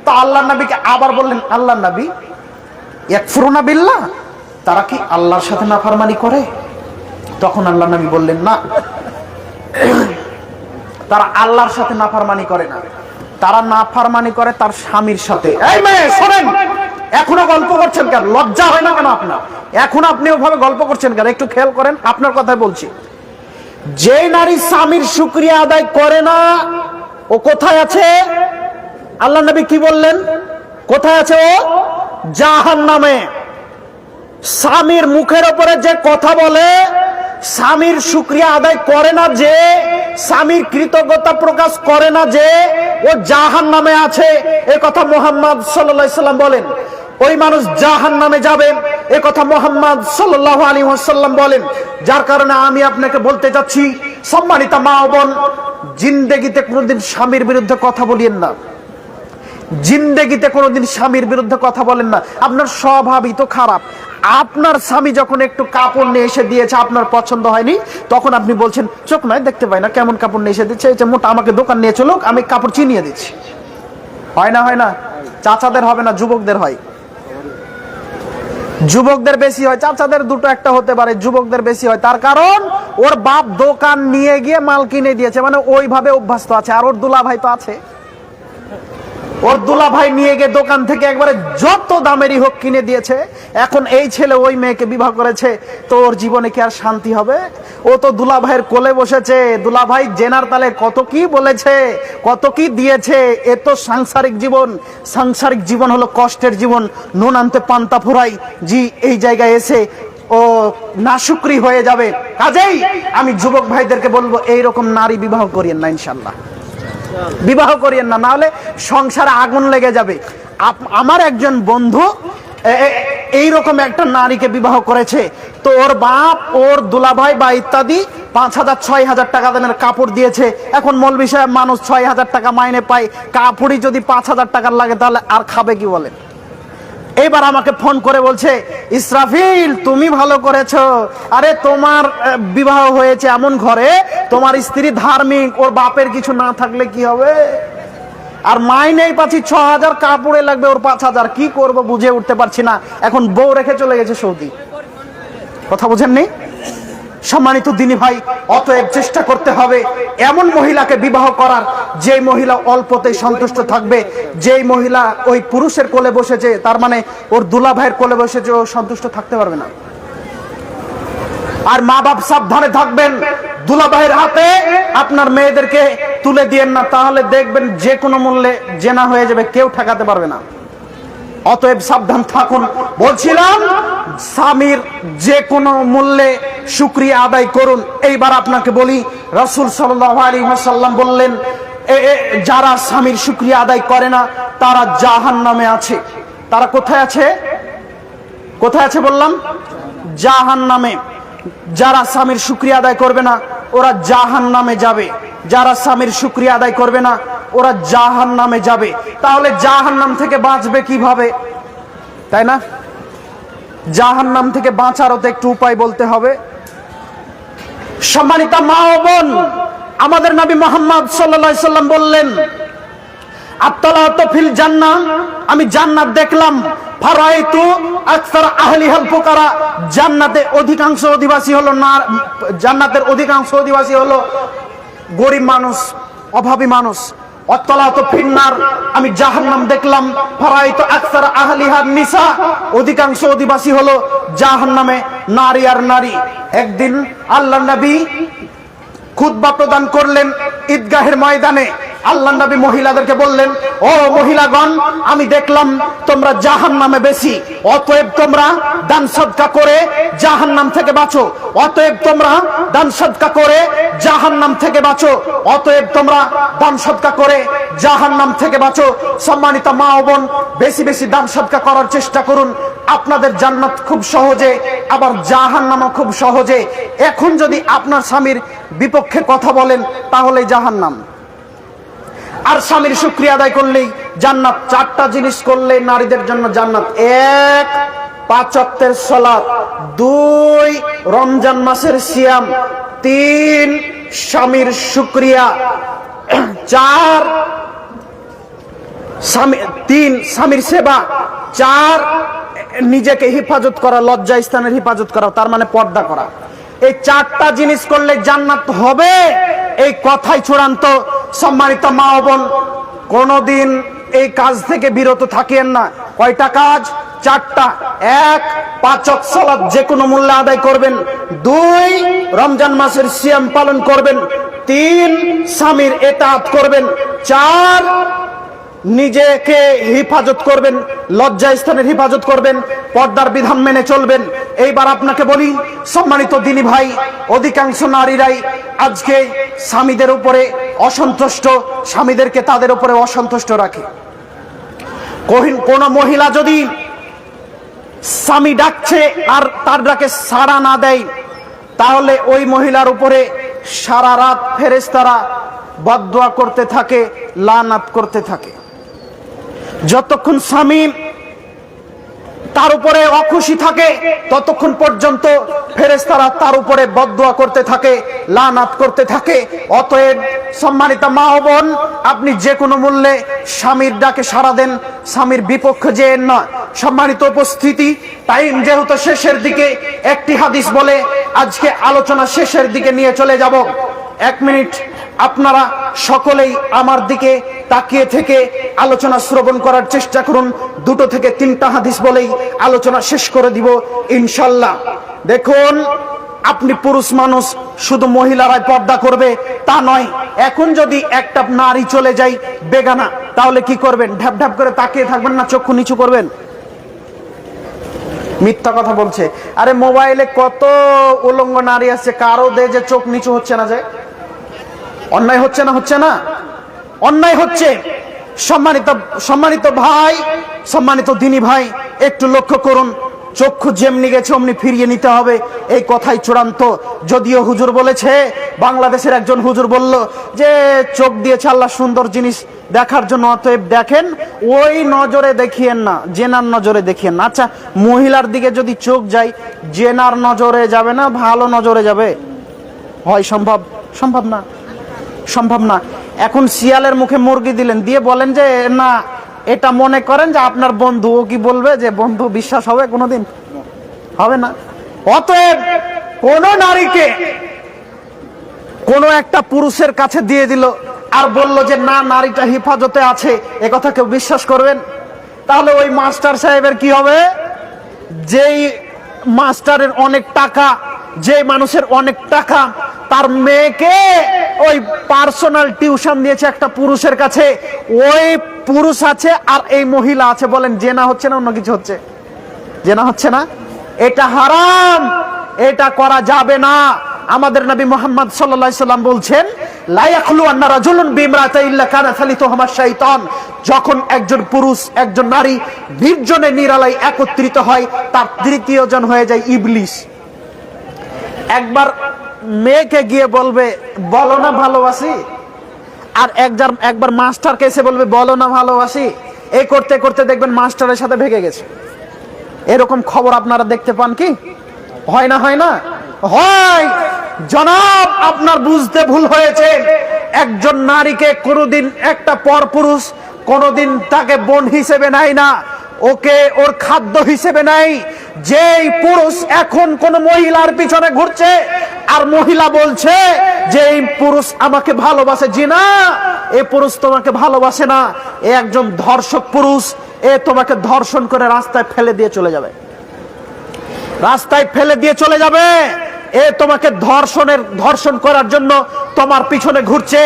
তো আল্লাহ নবীকে আবার বললেন, আল্লাহ নবী ইয়াকফুরুনা বিল্লাহ, তারা কি আল্লাহর সাথে নাফরমানি করে? তখন আল্লাহ নবী বললেন, না, তারা আল্লাহর সাথে নাফরমানি করে না, তারা নাফরমানি করে তার স্বামীর সাথে। এই মেয়ে শোনেন, এখনো গল্প করছেন কেন? লজ্জা হয় না কেন আপনার? এখন আপনি ওভাবে গল্প করছেন কেন? একটু খেয়াল করেন, আপনার কথাই বলছি। যে নারী স্বামীর শুকরিয়া আদায় করে না ও কোথায় আছে? আল্লাহ নবী কি বললেন? কোথায় আছে ও? জাহান্নামে। স্বামীর মুখের উপরে যে কথা বলে, স্বামীর শুকরিয়া আদায় করে না যে, স্বামীর কৃতজ্ঞতা প্রকাশ করে না যে, ও জাহান্নামে আছে। এই কথা মুহাম্মদ সাল্লাল্লাহু আলাইহি সাল্লাম বলেন। ওই মানুষ জাহান্নামে যাবে, এই কথা মুহাম্মদ সাল্লাল্লাহু আলাইহি ওয়াসাল্লাম বলেন। যার কারণে আমি আপনাকে বলতে যাচ্ছি, সম্মানিতা মা ও বোন, জিন্দেগিতে কোনোদিন স্বামীর বিরুদ্ধে কথা বলিয়েন না, জিন্দেগিতে কোনোদিন স্বামীর বিরুদ্ধে কথা বলেন না। আপনার স্বভাবই তো খারাপ। আপনার স্বামী যখন একটু কাপড় নিয়ে এসে দিয়েছে, আপনার পছন্দ হয়নি, তখন আপনি বলছেন, চোখ নয় দেখতে পাই না, কেমন কাপড় নিয়ে এসে দিচ্ছে, এই যে মোটা, আমাকে দোকান নিয়ে চলুক, আমি কাপড় চিনিয়ে দিচ্ছি। হয় না? হয় না? চাচাদের হবে না, যুবকদের হয়। যুবকদের বেশি হয়, চাচাদের দুটো একটা হতে পারে, যুবকদের বেশি হয়। তার কারণ ওর বাপ দোকান নিয়ে গিয়ে মাল কিনে দিয়েছে, মানে ওইভাবে অভ্যস্ত আছে। আর ওর দুলা ভাই তো আছে, ওর দুলা ভাই নিয়ে গিয়ে দোকান থেকে একবারে যত দামেরই হোক কিনে দিয়েছে। এখন এই ছেলে ওই মেয়েকে বিবাহ করেছে, তো ওর জীবনে কি আর শান্তি হবে? ও তো দুলা ভাইয়ের কোলে বসেছে, দুলা ভাই জেনার তালে কত কি বলেছে, কত কি দিয়েছে। এ তো সাংসারিক জীবন, সাংসারিক জীবন হলো কষ্টের জীবন। নুন আনতে পান্তা ফুরাই, জি এই জায়গায় এসে ও নাশুকরি হয়ে যাবে। কাজেই আমি যুবক ভাইদেরকে বলবো, এইরকম নারী বিবাহ করিয়েন না, ইনশাল্লাহ বিবাহ করিয়েন না, নাহলে সংসারে আগুন লেগে যাবে। আমার একজন বন্ধু এইরকম একটা নারীকে বিবাহ করেছে, তো ওর বাপ ওর দুলাভাই বা ইত্যাদি 5,000 6,000 টাকা দামের কাপড় দিয়েছে। এখন মৌলভী সাহেব মানুষ 6,000 টাকা মাইনে পায়, কাপড়ই যদি 5,000 টাকার লাগে তাহলে আর খাবে কি বলেন? এইবার আমাকে ফোন করে বলছে, ইসরাফিল তুমি ভালো করেছো, আরে তোমার বিবাহ হয়েছে এমন ঘরে, তোমার স্ত্রী ধার্মিক, ওর বাপের কিছু না থাকলে কি হবে? আর মাইনেই পাচ্ছি 6,000, কাপড়ে লাগবে ওর 5,000, কি করব বুঝে উঠতে পারছি না। এখন বউ রেখে চলে গেছে সৌদি। কথা বুঝেননি? সম্মানিত দিনী ভাই, অতএব চেষ্টা করতে হবে এমন মহিলাকে বিবাহ করার, যে মহিলা অল্পতেই সন্তুষ্ট থাকবে, যেই মহিলা ওই পুরুষের কোলে বসেছে, তার মানে ওর দুলা ভাইয়ের কোলে বসেছে, ও সন্তুষ্ট থাকতে পারবে না। আর মা বাপ সাবধানে থাকবেন, দুলাভাইয়ের হাতে আপনার মেয়েদেরকে তুলে দিয়েন না, তাহলে দেখবেন যে কোনো মূল্যে জেনা হয়ে যাবে, কেউ ঠেকাতে পারবে না। অতএব সাবধান থাকুন। বলছিলাম স্বামীর যে কোনো মূল্যে শুকরিয়া আদায় করুন। এইবার আপনাকে বলি, রাসূল সাল্লাল্লাহু আলাইহি ওয়াসাল্লাম বললেন, যারা স্বামীর শুকরিয়া আদায় করে না তারা জাহান্নামে আছে। তারা কোথায় আছে? কোথায় আছে বললাম? জাহান্নামে। যারা স্বামীর শুকরিয়া আদায় করবে না ওরা জাহান্নামে যাবে। যারা স্বামীর শুকরিয়া আদায় করবে না ওরা জাহান্নামে যাবে। তাহলে জাহান্নাম থেকে বাঁচবে কিভাবে, তাই না? জাহান্নাম থেকে বাঁচারও তো একটু উপায় বলতে হবে। সম্মানিত মা ও বোন, আমাদের নবী মুহাম্মদ সাল্লাল্লাহু আলাইহি সাল্লাম বললেন, আত্তালাতু ফিল জান্নাহ, আমি জান্নাত দেখলাম, ফারাইতু আকসার আহলিহাল ফুকারা, জান্নাতে অধিকাংশ অধিবাসী হলো না, জান্নাতের অধিকাংশ অধিবাসী হলো গরিব মানুষ, অভাবী মানুষ। আত্তালাতু ফিন্নার, আমি জাহান্নাম দেখলাম, ফারাইতু আকসার আহলিহান নিসা, অধিকাংশ অধিবাসী হলো জাহান্নামে নারী আর নারী। একদিন আল্লাহর নবী খুতবা প্রদান করলেন ঈদগাহের ময়দানে। আল্লাহর নবী মহিলাদেরকে বললেন, ও মহিলাগণ, আমি দেখলাম তোমরা জাহান্নামে বেশি, অতএব তোমরা দান সদকা করে জাহান্নাম থেকে বাঁচো। অতএব তোমরা দান সদকা করে জাহান্নাম থেকে বাঁচো। অতএব তোমরা দান সদকা করে জাহান্নাম থেকে বাঁচো। সম্মানিত মা ও বোন, বেশি বেশি দান সদকা করার চেষ্টা করুন। আপনাদের জান্নাত খুব সহজে, আবার জাহান্নামও খুব সহজে। এখন যদি আপনার স্বামীর বিপক্ষে কথা বলেন তাহলে জাহান্নাম, আর স্বামীর শুকরিয়া আদায় করলেই জান্নাত। চারটা জিনিস করলে নারীদের জন্য জান্নাত: 1, 5 ওয়াক্তের সালাত; 2, রমজান মাসের সিয়াম; 3, স্বামীর শুকরিয়া; 4, স্বামীর সেবা; 4, নিজেকে হেফাজত করা, লজ্জা স্থানের হেফাজত করা, তার মানে পর্দা করা। এই 4টা জিনিস করলে জান্নাত হবে, এই কথাই চূড়ান্ত। সম্মানিত মা ও বোন, কোনদিন এই কাজ থেকে বিরত থাকেন না। কয়টা কাজ? 4টা। 1, 5 ওয়াক্ত সালাত যে কোনো মূল্যে আদায় করবেন; 2, রমজান মাসের সিয়াম পালন করবেন; 3, স্বামীর ইতাআত করবেন; 4, নিজেকে হেফাজত করবেন, লজ্জা স্থানের হেফাজত করবেন, পর্দার বিধান মেনে চলবেন। এইবার আপনাকে বলি, সম্মানিত দিনী ভাই, অধিকাংশ নারীরাই আজকে স্বামীদের উপরে অসন্তুষ্ট, স্বামীদেরকে তাদের উপরে অসন্তুষ্ট রাখে। কোন মহিলা যদি স্বামী ডাকছে আর তার ডাকে সাড়া না দেয়, তাহলে ওই মহিলার উপরে সারা রাত ফেরেশতারা বদদুয়া করতে থাকে, লানাত করতে থাকে। যতক্ষণ স্বামী তার উপরে অখুশি থাকে ততক্ষণ পর্যন্ত ফেরেশতারা তার উপরে বদদুয়া করতে থাকে, লানাত করতে থাকে। অতএব সম্মানিত মা ও বোন, আপনি যে কোনো মূল্যে স্বামীর ডাকে সাড়া দেন, স্বামীর বিপক্ষে যেন না। সম্মানিত উপস্থিতি, টাইম যেহেতু শেষের দিকে, একটি হাদিস বলে আজকে আলোচনা শেষের দিকে নিয়ে চলে যাব। 1 মিনিট আপনারা সকলেই আমার দিকে তাকিয়ে থেকে আলোচনা শ্রবণ করার চেষ্টা করুন। 2 থেকে 3টা হাদিস বলেই আলোচনা শেষ করে দিব ইনশাল্লাহ। দেখুন, আপনি পুরুষ মানুষ, শুধু মহিলারাই পর্দা করবে তা নয়। এখন যদি একটা নারী চলে যায় বেগানা, তাহলে কি করবেন? ঢ্যাপ ঢ্যাপ করে তাকিয়ে থাকবেন না চক্ষু নিচু করবেন? মিথ্যা কথা বলছে। আরে মোবাইলে কত উলঙ্গ নারী আছে, কারো দে যে চোখ নিচু হচ্ছে না? যে অন্যায় হচ্ছে না? হচ্ছে না? অন্যায় হচ্ছে। সম্মানিত ভাই, সম্মানিত দিনী ভাই, একটু লক্ষ্য করুন, চক্ষু যেমনি গেছে অমনি ফিরিয়ে নিতে হবে, এই কথাই চূড়ান্ত। যদিও হুজুর বলেছে, বাংলাদেশের একজন হুজুর বলল যে চোখ দিয়েছে আল্লাহ সুন্দর জিনিস দেখার জন্য, অতএব দেখেন, ওই নজরে দেখিয়েন না, জেনার নজরে দেখিয়েন না। আচ্ছা, মহিলার দিকে যদি চোখ যায়, জেনার নজরে যাবে না ভালো নজরে যাবে? হয় সম্ভব? সম্ভব না, সম্ভব না। এখন শিয়ালের মুখে মুরগি দিলেন, দিয়ে বলেন যে না, এটা মনে করেন যে আপনার বন্ধু, ও কি বলবে যে বন্ধু? বিশ্বাস হবে কোনোদিন? হবে না। অতএব কোন নারীকে কোন একটা পুরুষের কাছে দিয়ে দিল আর বলল যে না, নারীটা হেফাজতে আছে, এ কথা কেউ বিশ্বাস করবেন? তাহলে ওই মাস্টার সাহেবের কি হবে? যেই মাস্টারের অনেক টাকা, যে মানুষের অনেক টাকা, তার মেয়েকে ওই পার্সোনাল টিউশন দিয়েছে একটা পুরুষের কাছে, ওই পুরুষ আছে আর এই মহিলা আছে, বলেন জেনা হচ্ছে না অন্য কিছু হচ্ছে? জেনা হচ্ছে না? এটা হারাম, এটা করা যাবে না। আমাদের নবী মুহাম্মদ সাল্লাল্লাহু আলাইহি সাল্লাম বলছেন, লা ইয়াখলু আন্না রাজুলুন বিমরাতা ইল্লা কানা সালিতুহুমা শাইতান। যখন একজন পুরুষ একজন নারী নির্জনে নিরালায় একত্রিত হয়, তার তৃতীয় জন হয়ে যায় ইবলিস। একবার মেয়েকে গিয়ে বলবে বলো না ভালোবাসি, আর একবার মাস্টারকে এসে বলবে বলো না ভালোবাসি। এই করতে করতে দেখবেন মাস্টারের সাথে ভেগে গেছে। এরকম খবর আপনারা দেখতে পান কি? হয় না? হয় না? হয়। জনাব, আপনার বুঝতে ভুল হয়েছে। একজন নারীকে কোনোদিন একটা পরপুরুষ কোনোদিন তাকে বোন হিসেবে নেয় না, ওকে ওর খাদ্য হিসেবে নেয়। যেই পুরুষ এখন কোন মহিলার পিছনে ঘুরছে আর মহিলা বলছে যে এই পুরুষ আমাকে ভালোবাসে, জি না, এ পুরুষ তোমাকে ভালোবাসে না, এ একজন ধর্ষক পুরুষ, এ তোমাকে ধর্ষণ করে রাস্তায় ফেলে দিয়ে চলে যাবে, রাস্তায় ফেলে দিয়ে চলে যাবে। এ তোমাকে ধর্ষণ করার জন্য তোমার পিছনে ঘুরছে।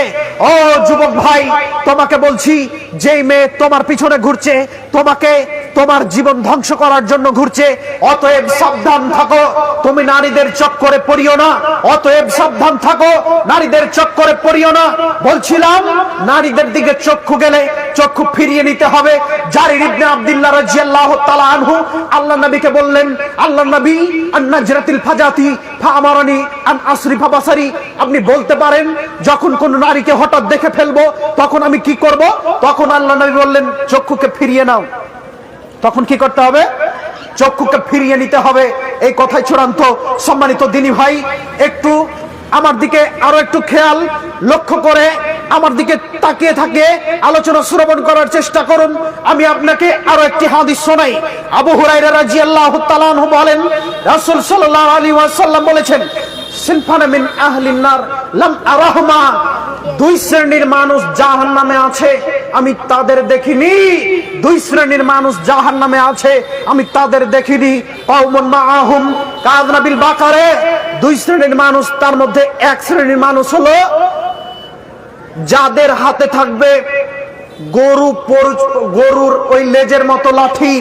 ও যুবক ভাই, তোমাকে বলছি, যেই মেয়ে তোমার পিছনে ঘুরছে, তোমাকে তোমার জীবন ধ্বংস করার জন্য ঘুরছে, অতএব সাবধান থাকো, তুমি নারীদের চক্করে পড়িও না। অতএব সাবধান থাকো, নারীদের চক্করে পড়িও না। বলছিলাম, নারীদের দিকে চক্ষু গেলে চক্ষু ফিরিয়ে নিতে হবে। জারির ইবনে আব্দুল্লাহ রাদিয়াল্লাহু তাআলা আনহু আল্লাহ নবীকে বললেন, আল্লাহ নবী আন-নাজরাতিল ফাজাতি ফাআমারানি আন আসরিফা বাসারি। আপনি বলতে পারেন যখন কোন নারীকে হঠাৎ দেখে ফেলবো তখন আমি কি করব? তখন আল্লাহ নবী বললেন চক্ষুকে ফিরিয়ে নাও। তখন কি করতে হবে? চক্ষুকে ফিরিয়ে নিতে হবে। এই কথাই চূড়ান্ত। সম্মানিত দিনী ভাই, একটু আমার দিকে আরো একটু খেয়াল লক্ষ্য করে আমার দিকে তাকিয়ে থাকে আলোচনা শ্রবণ করার চেষ্টা করুন। আমি আপনাকে আরো একটি হাদিস শোনাই। আবু হুরায়রা রাদিয়াল্লাহু তাআলা আনহু বলেন, রাসূল সাল্লাল্লাহু আলাইহি ওয়াসাল্লাম বলেছেন, সিনফানা মিন আহলিন নার লাম আরাহুমা, দুই শ্রেণীর মানুষ জাহান্নামে আছে, আমি তাদের দেখিনি। দুই শ্রেণীর মানুষ জাহান্নামে আছে, আমি তাদের দেখিনি। কওমুন মাআহুম কাযনাবিল বাকারে, দুই শ্রেণীর মানুষ, তার মধ্যে এক শ্রেণীর মানুষ হলো যাদের হাতে থাকবে গরুর ওই লেজের মতো লাঠি।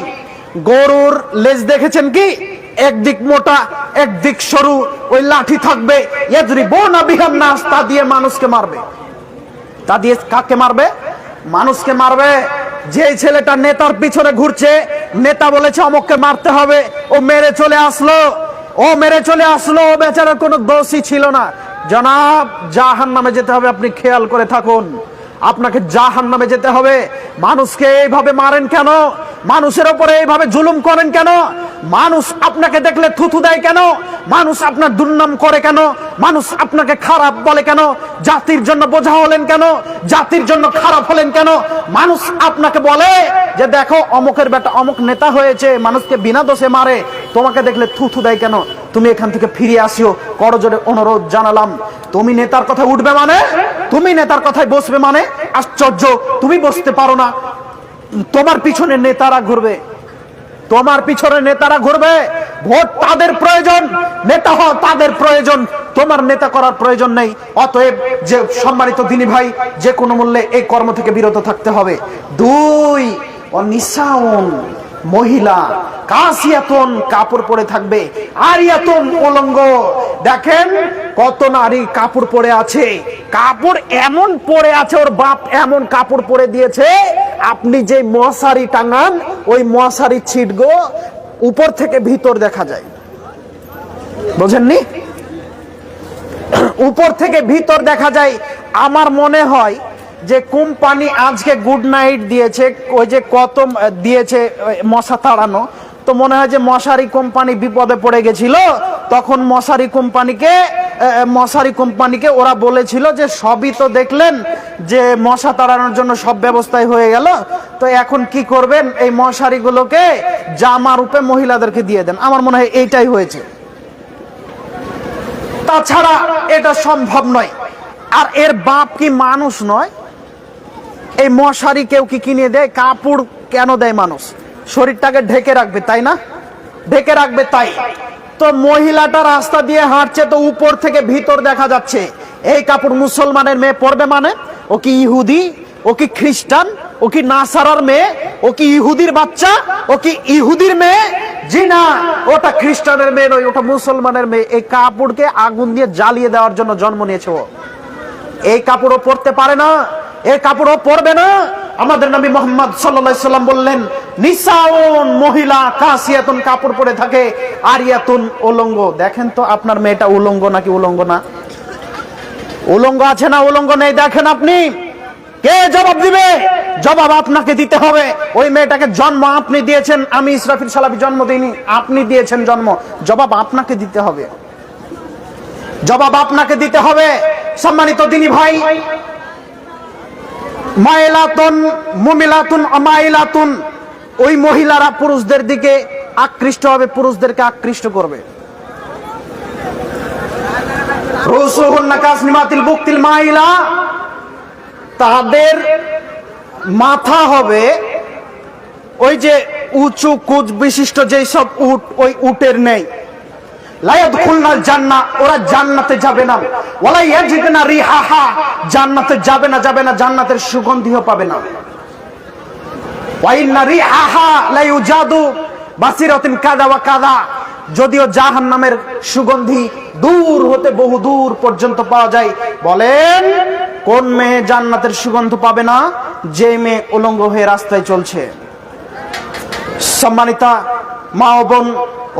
গরুর লেজ দেখেছেন কি? একদিক মোটা একদিক সরু, ওই লাঠি থাকবে। ইয়াজরিবুনা বিহান নাস, তা দিয়ে মানুষকে মারবে। তা দিয়ে কাকে মারবে? মানুষকে মারবে। যে ছেলেটা নেতার পিছনে ঘুরছে, নেতা বলেছে অমুককে মারতে হবে, ও মেরে চলে আসলো, ও বেচারা কোনো দোষী ছিল না। জনাব, জাহান্নামে যেতে হবে, আপনি খেয়াল করে থাকুন, আপনাকে জাহান্নামে যেতে হবে। মানুষকে এইভাবে মারেন কেন? মানুষের উপরে এইভাবে জুলুম করেন কেন? মানুষ আপনাকে দেখলে থুথু দেয় কেন? মানুষ আপনার দুর্নাম করে কেন? মানুষ আপনাকে খারাপ বলে কেন? জাতির জন্য বোঝা হলেন কেন? জাতির জন্য খারাপ হলেন কেন? মানুষ আপনাকে বলে যে দেখো অমুকের বেটা অমুক নেতা হয়েছে, মানুষকে বিনা দোষে মারে, তোমাকে দেখলে থুথু দেয় কেন? তুমি এখান থেকে ফিরে আসিও, করজোরে অনুরোধ জানালাম। তুমি নেতার কথা উঠবে মানে, তুমি নেতার কথায় বসবে মানে, আশ্চর্য, তুমি বসতে পারো না, তোমার পিছনে নেতারা ঘুরবে, তোমার পিছনে নেতারা ঘুরবে। ভোট তাদের প্রয়োজন, নেতা হওয়া তাদের প্রয়োজন, তোমার নেতা করার প্রয়োজন নেই। অতএব যে সম্মানিত দিনী ভাই, যে কোনো মূল্যে এই কর্ম থেকে বিরত থাকতে হবে। দুই, অনিসাউন, মহিলা, কাসিয়াতুন, কাপড় পরে থাকবে, আরিয়াতুন, উলঙ্গ। দেখেন কত নারী কাপড় পরে আছে, কাপড় এমন পরে আছে, ওর বাপ এমন কাপড় পরে দিয়েছে, আপনি যে মশারি টাঙান ওই মশারি ছিটগো উপর থেকে ভিতর দেখা যায়, বোঝেননি? উপর থেকে ভিতর দেখা যায়। আমার মনে হয় যে কোম্পানি আজকে গুড নাইট দিয়েছে, ওই যে কত দিয়েছে মশা তাড়ানো, তো মনে হয় যে মশারি কোম্পানি বিপদে পড়ে গেছিল, তখন মশারি কোম্পানিকে ওরা বলেছিল যে সবই তো দেখলেন যে মশা তাড়ানোর জন্য সব ব্যবস্থাই হয়ে গেল, তো এখন কি করবেন, এই মশারিগুলোকে জামা রূপে মহিলাদেরকে দিয়ে দেন। আমার মনে হয় এইটাই হয়েছে, তাছাড়া এটা সম্ভব নয়। আর এর বাপ কি মানুষ নয়? এই মশারি কেউ কি কিনে দেয়? কাপড় কেন দেয় মানুষ? শরীরটাকে ঢেকে রাখবে, তাই না? ঢেকে রাখবে, তাই তো মহিলাটা রাস্তা দিয়ে হাঁটছে, তো উপর থেকে ভিতর দেখা যাচ্ছে। এই কাপড় মুসলমানের মেয়ে পরবে মানে? ও কি ইহুদি? ও কি খ্রিস্টান? ও কি নাসারার মেয়ে? ও কি ইহুদির বাচ্চা? ও কি ইহুদির মেয়ে? জি না, ওটা খ্রিস্টানের মেয়ে নয়, ওটা মুসলমানের মেয়ে। এই কাপড়কে আগুন দিয়ে জ্বালিয়ে দেওয়ার জন্য জন্ম নিয়েছে ও। এই কাপড়ও পরতে পারে না, এই কাপড়ও পরবে না। আমাদের নবী মুহাম্মদ সাল্লাল্লাহু আলাইহি সাল্লাম বললেন, নিসাউন, মহিলা, কাসিয়াতুন, কাপড় পরে থাকে, আরিয়াতুন, উলঙ্গ। দেখেন তো আপনার মেয়েটা উলঙ্গ নাকি উলঙ্গ না? উলঙ্গ আছে না উলঙ্গ নেই দেখেন আপনি। কে জবাব দিবে? জবাব আপনাকে দিতে হবে। ওই মেয়েটাকে জন্ম আপনি দিয়েছেন, আমি ইসরাফিল সালাফি জন্ম দিইনি, আপনি দিয়েছেন জন্ম। জবাব আপনাকে দিতে হবে, জবাব আপনাকে দিতে হবে। সম্মানিত দিনী ভাই, মাইলাতুন, মুমিলাতুন, আমাইলাতুন, ওই মহিলারা পুরুষদের দিকে আকৃষ্ট হবে, পুরুষদেরকে আকৃষ্ট করবে। রুসুহুন্না কাসনিমাতিল বুকতিল মাইলা, তাদের মাথা হবে ওই যে উঁচু কুচ বিশিষ্ট যেই সব উট, ওই উটের নেই। লা ইয়াদখুলনাল জান্নাহ, ওরা জান্নাতে যাবে না। ওয়ালা ইয়াজিদনা রিহাহা, জান্নাতে যাবে না, জান্নাতের সুগন্ধিও পাবে না। ওয়া ইন্না রিহাহা লা ইউজাদু বাসিরাতিন কাদা ওয়া কাদা, যদিও জাহান্নামের সুগন্ধি দূর হতে বহু দূর পর্যন্ত পাওয়া যায়। বলেন কোন মেয়ে জান্নাতের সুগন্ধ পাবে না? যে মেয়ে উলঙ্গ হয়ে রাস্তায় চলছে। সম্মানিতা মা ও বোন,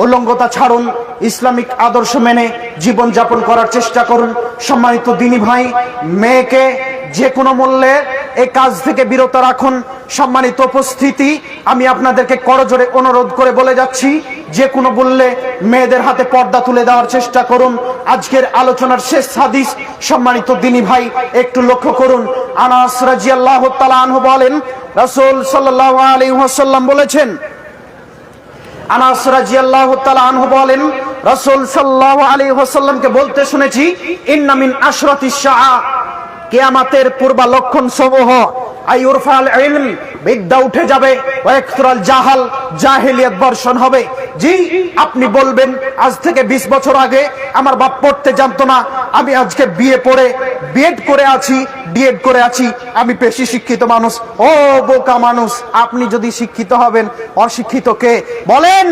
উলঙ্গতা ছাড়ুন, ইসলামিক আদর্শ মেনে জীবন যাপন করার চেষ্টা করুন। সম্মানিত দিনী ভাই, মেয়েকে যে কোনো মূল্যে এই কাজ থেকে বিরত রাখুন। সম্মানিত উপস্থিতি, আমি আপনাদেরকে করজোরে অনুরোধ করে বলে যাচ্ছি, যে কোনো মূল্যে মেয়েদের হাতে পর্দা তুলে দেওয়ার চেষ্টা করুন। আজকের আলোচনার শেষ হাদিস, সম্মানিত দিনী ভাই একটু লক্ষ্য করুন। আনাস রাদিয়াল্লাহু তাআলা আনহু বলেন, রাসূল সাল্লাল্লাহু আলাইহি ওয়াসাল্লাম বলেছেন, আনাস রাদিয়াল্লাহু তাআলা আনহু বলেন, রাসূল সাল্লাল্লাহু আলাইহি ওয়াসাল্লামকে বলতে শুনেছি, ইন্না মিন আশরাতিশ সাআ, কিয়ামতের পূর্বালক্ষণ সমূহ, আইয়ুরফাল ইলম, বিদ্যা উঠে যাবে, ওয়া ইকতুরাল জাহাল, জাহেলিয়াত বর্ষণ হবে। জি, আপনি বলবেন আজ থেকে 20 বছর আগে আমার বাপ পড়তে জানতো না, আমি আজকে বিএ পড়ে বিএড করে আছি, ডিএড করে আছি, আমি বেশি শিক্ষিত মানুষ। ও বোকা মানুষ, আপনি যদি শিক্ষিত হবেন, অশিক্ষিত কে? বলেন,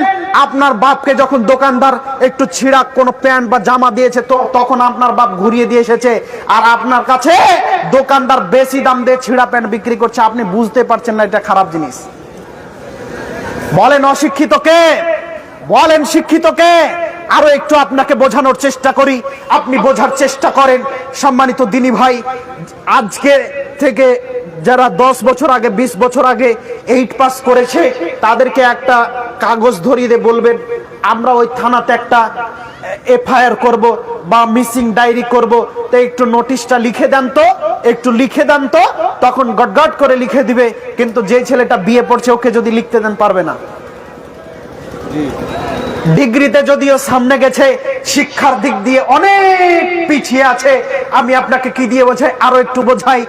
আপনার বাপকে যখন দোকানদার একটু ছিঁড়া কোনো প্যান্ট বা জামা দিয়েছে, তো তখন আপনার বাপ ঘুরিয়ে দিয়ে এসেছে, আর আপনার কাছে দোকানদার বেশি দাম দিয়ে ছিঁড়া প্যান্ট বিক্রি করছে, আপনি বুঝতে পারছেন না এটা খারাপ জিনিস। বলেন অশিক্ষিত কে? বলেন শিক্ষিত কে? আরো একটু আপনাকে বোঝানোর চেষ্টা করি, আপনি বোঝার চেষ্টা করেন। সম্মানিত দিনী ভাই, আজকে থেকে যারা 10 বছর আগে, 20 বছর আগে 8 পাস করেছে, তাদেরকে একটা কাগজ ধরিয়ে দিয়ে বলবেন, আমরা ওই থানাতে একটা এফআইআর করব বা মিসিং ডায়েরি করব, তো একটু নোটিশটা লিখে দেন তো, একটু লিখে দেন তো। তখন গটগট করে লিখে দিবে। কিন্তু যে ছেলেটা বিয়ে পড়ছে, ওকে যদি লিখতে দেন, পারবে না। ডিগ্রিতে যদিও সামনে গেছে, শিক্ষার দিক দিয়ে অনেক পিছিয়ে আছে। আমি আপনাকে কি দিয়ে বোঝাই? আরো একটু বোঝাই।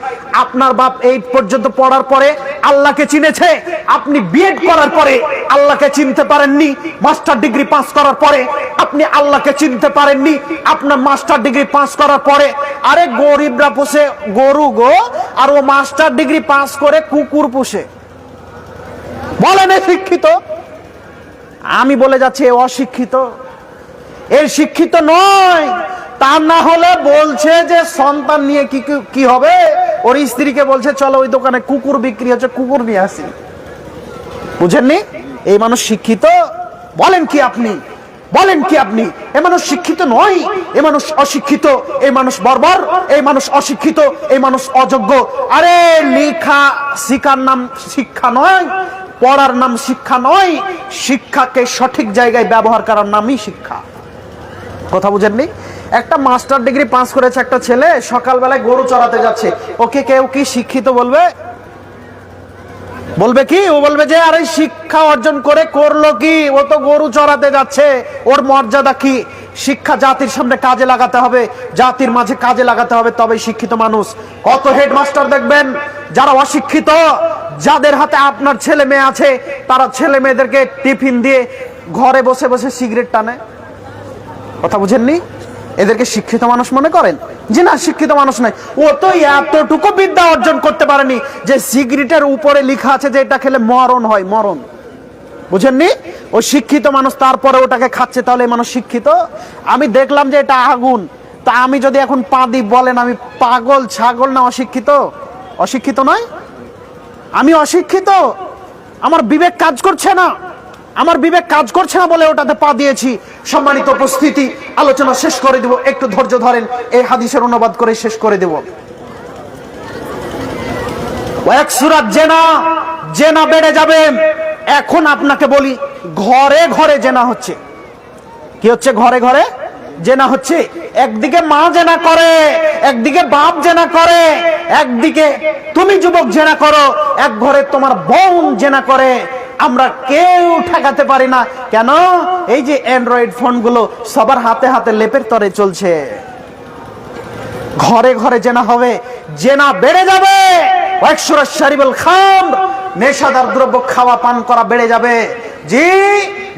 আপনার বাপ 8 পর্যন্ত পড়ার পরে আল্লাহকে চিনেছে, আপনি বিএড করার পরে আল্লাহকে চিনতে পারেননি। মাস্টার ডিগ্রি পাস করার পরে আপনি আল্লাহকে চিনতে পারেননি। আপনার মাস্টার ডিগ্রি পাস করার পরে, আরে গরিবরা পোষে গরু গো, আর ও মাস্টার ডিগ্রি পাস করে কুকুর পোষে। বলেন এ শিক্ষিত? আমি বলে যাচ্ছি এ অশিক্ষিত, এ শিক্ষিত নয়। তা না হলে বলছে যে সন্তান নিয়ে কি হবে, ওর স্ত্রীকে বলছে চলো ওই দোকানে কুকুর বিক্রি হচ্ছে, কুকুর নিয়ে আসি। বুঝেননি? এই মানুষ শিক্ষিত? বলেন কি আপনি? বলেন কি আপনি? এ মানুষ শিক্ষিত নয়, এ মানুষ অশিক্ষিত, এই মানুষ বর্বর, এই মানুষ অশিক্ষিত, এই মানুষ অযোগ্য। আরে লেখা শিখার নাম শিক্ষা নয়, পড়ার নাম শিক্ষা নয়, শিক্ষাকে সঠিক জায়গায় ব্যবহার করার নামই শিক্ষা। কথা বুঝেননি? একটা মাস্টার ডিগ্রি পাস করেছে একটা ছেলে, সকালবেলায় গরু চড়াতে যাচ্ছে, ওকে কেউ কি শিক্ষিত বলবে? বলবে কি? ও বলবে যে আরে শিক্ষা অর্জন করে করলো কি, ও তো গরু চড়াতে যাচ্ছে, ওর মর্যাদা কি? শিক্ষা জাতির সামনে কাজে লাগাতে হবে, জাতির মাঝে কাজে লাগাতে হবে, তবেই শিক্ষিত মানুষ। কত হেডমাস্টার দেখবেন যারা অশিক্ষিত, যাদের হাতে আপনার ছেলে মেয়ে আছে, তারা ছেলে মেয়েদেরকে টিফিন দিয়ে ঘরে বসে বসে সিগারেট টানে। কথা বুঝেননি? এদেরকে শিক্ষিত মানুষ মনে করেন? যে না, শিক্ষিত মানুষ নয়। ও তো এতটুকু বিদ্যা অর্জন করতে পারেনি যে সিগারেটের উপরে লেখা আছে যে এটা খেলে মরণ হয়, মরণ। বুঝেননি? ও শিক্ষিত মানুষ, তারপরে ওটাকে খাচ্ছে, তাহলে এই মানুষ শিক্ষিত? আমি দেখলাম যে এটা আগুন, তা আমি যদি এখন পা দিই, বলেন আমি পাগল, ছাগল না অশিক্ষিত? অশিক্ষিত নয়? আমি অশিক্ষিত? আমার বিবেক কাজ করছে না, আমার বিবেক কাজ করছে না বলে ওটাতে পা দিয়েছি। সম্মানিত উপস্থিতি, আলোচনা শেষ করে দেব, একটু ধৈর্য ধরেন, এই হাদিসের অনুবাদ করে শেষ করে দেব। এক সূরা জেনা, জেনা বেড়ে যাবে। এখন আপনাকে বলি, ঘরে ঘরে জেনা হচ্ছে। কি হচ্ছে? ঘরে ঘরে জেনা হচ্ছে। একদিকে মা জেনা করে, একদিকে বাপ জেনা করে, একদিকে তুমি যুবক জেনা করো, এক ঘরে তোমার বোন জেনা করে। আমরা কেউ ঠেকাতে পারি না। কেন? এই যে অ্যান্ড্রয়েড ফোনগুলো সবার হাতে হাতে লেপের তরে চলছে। ঘরে ঘরে জেনা হবে, জেনা বেড়ে যাবে। নেশাদার দ্রব্য খাওয়া পান করা বেড়ে যাবে। জি,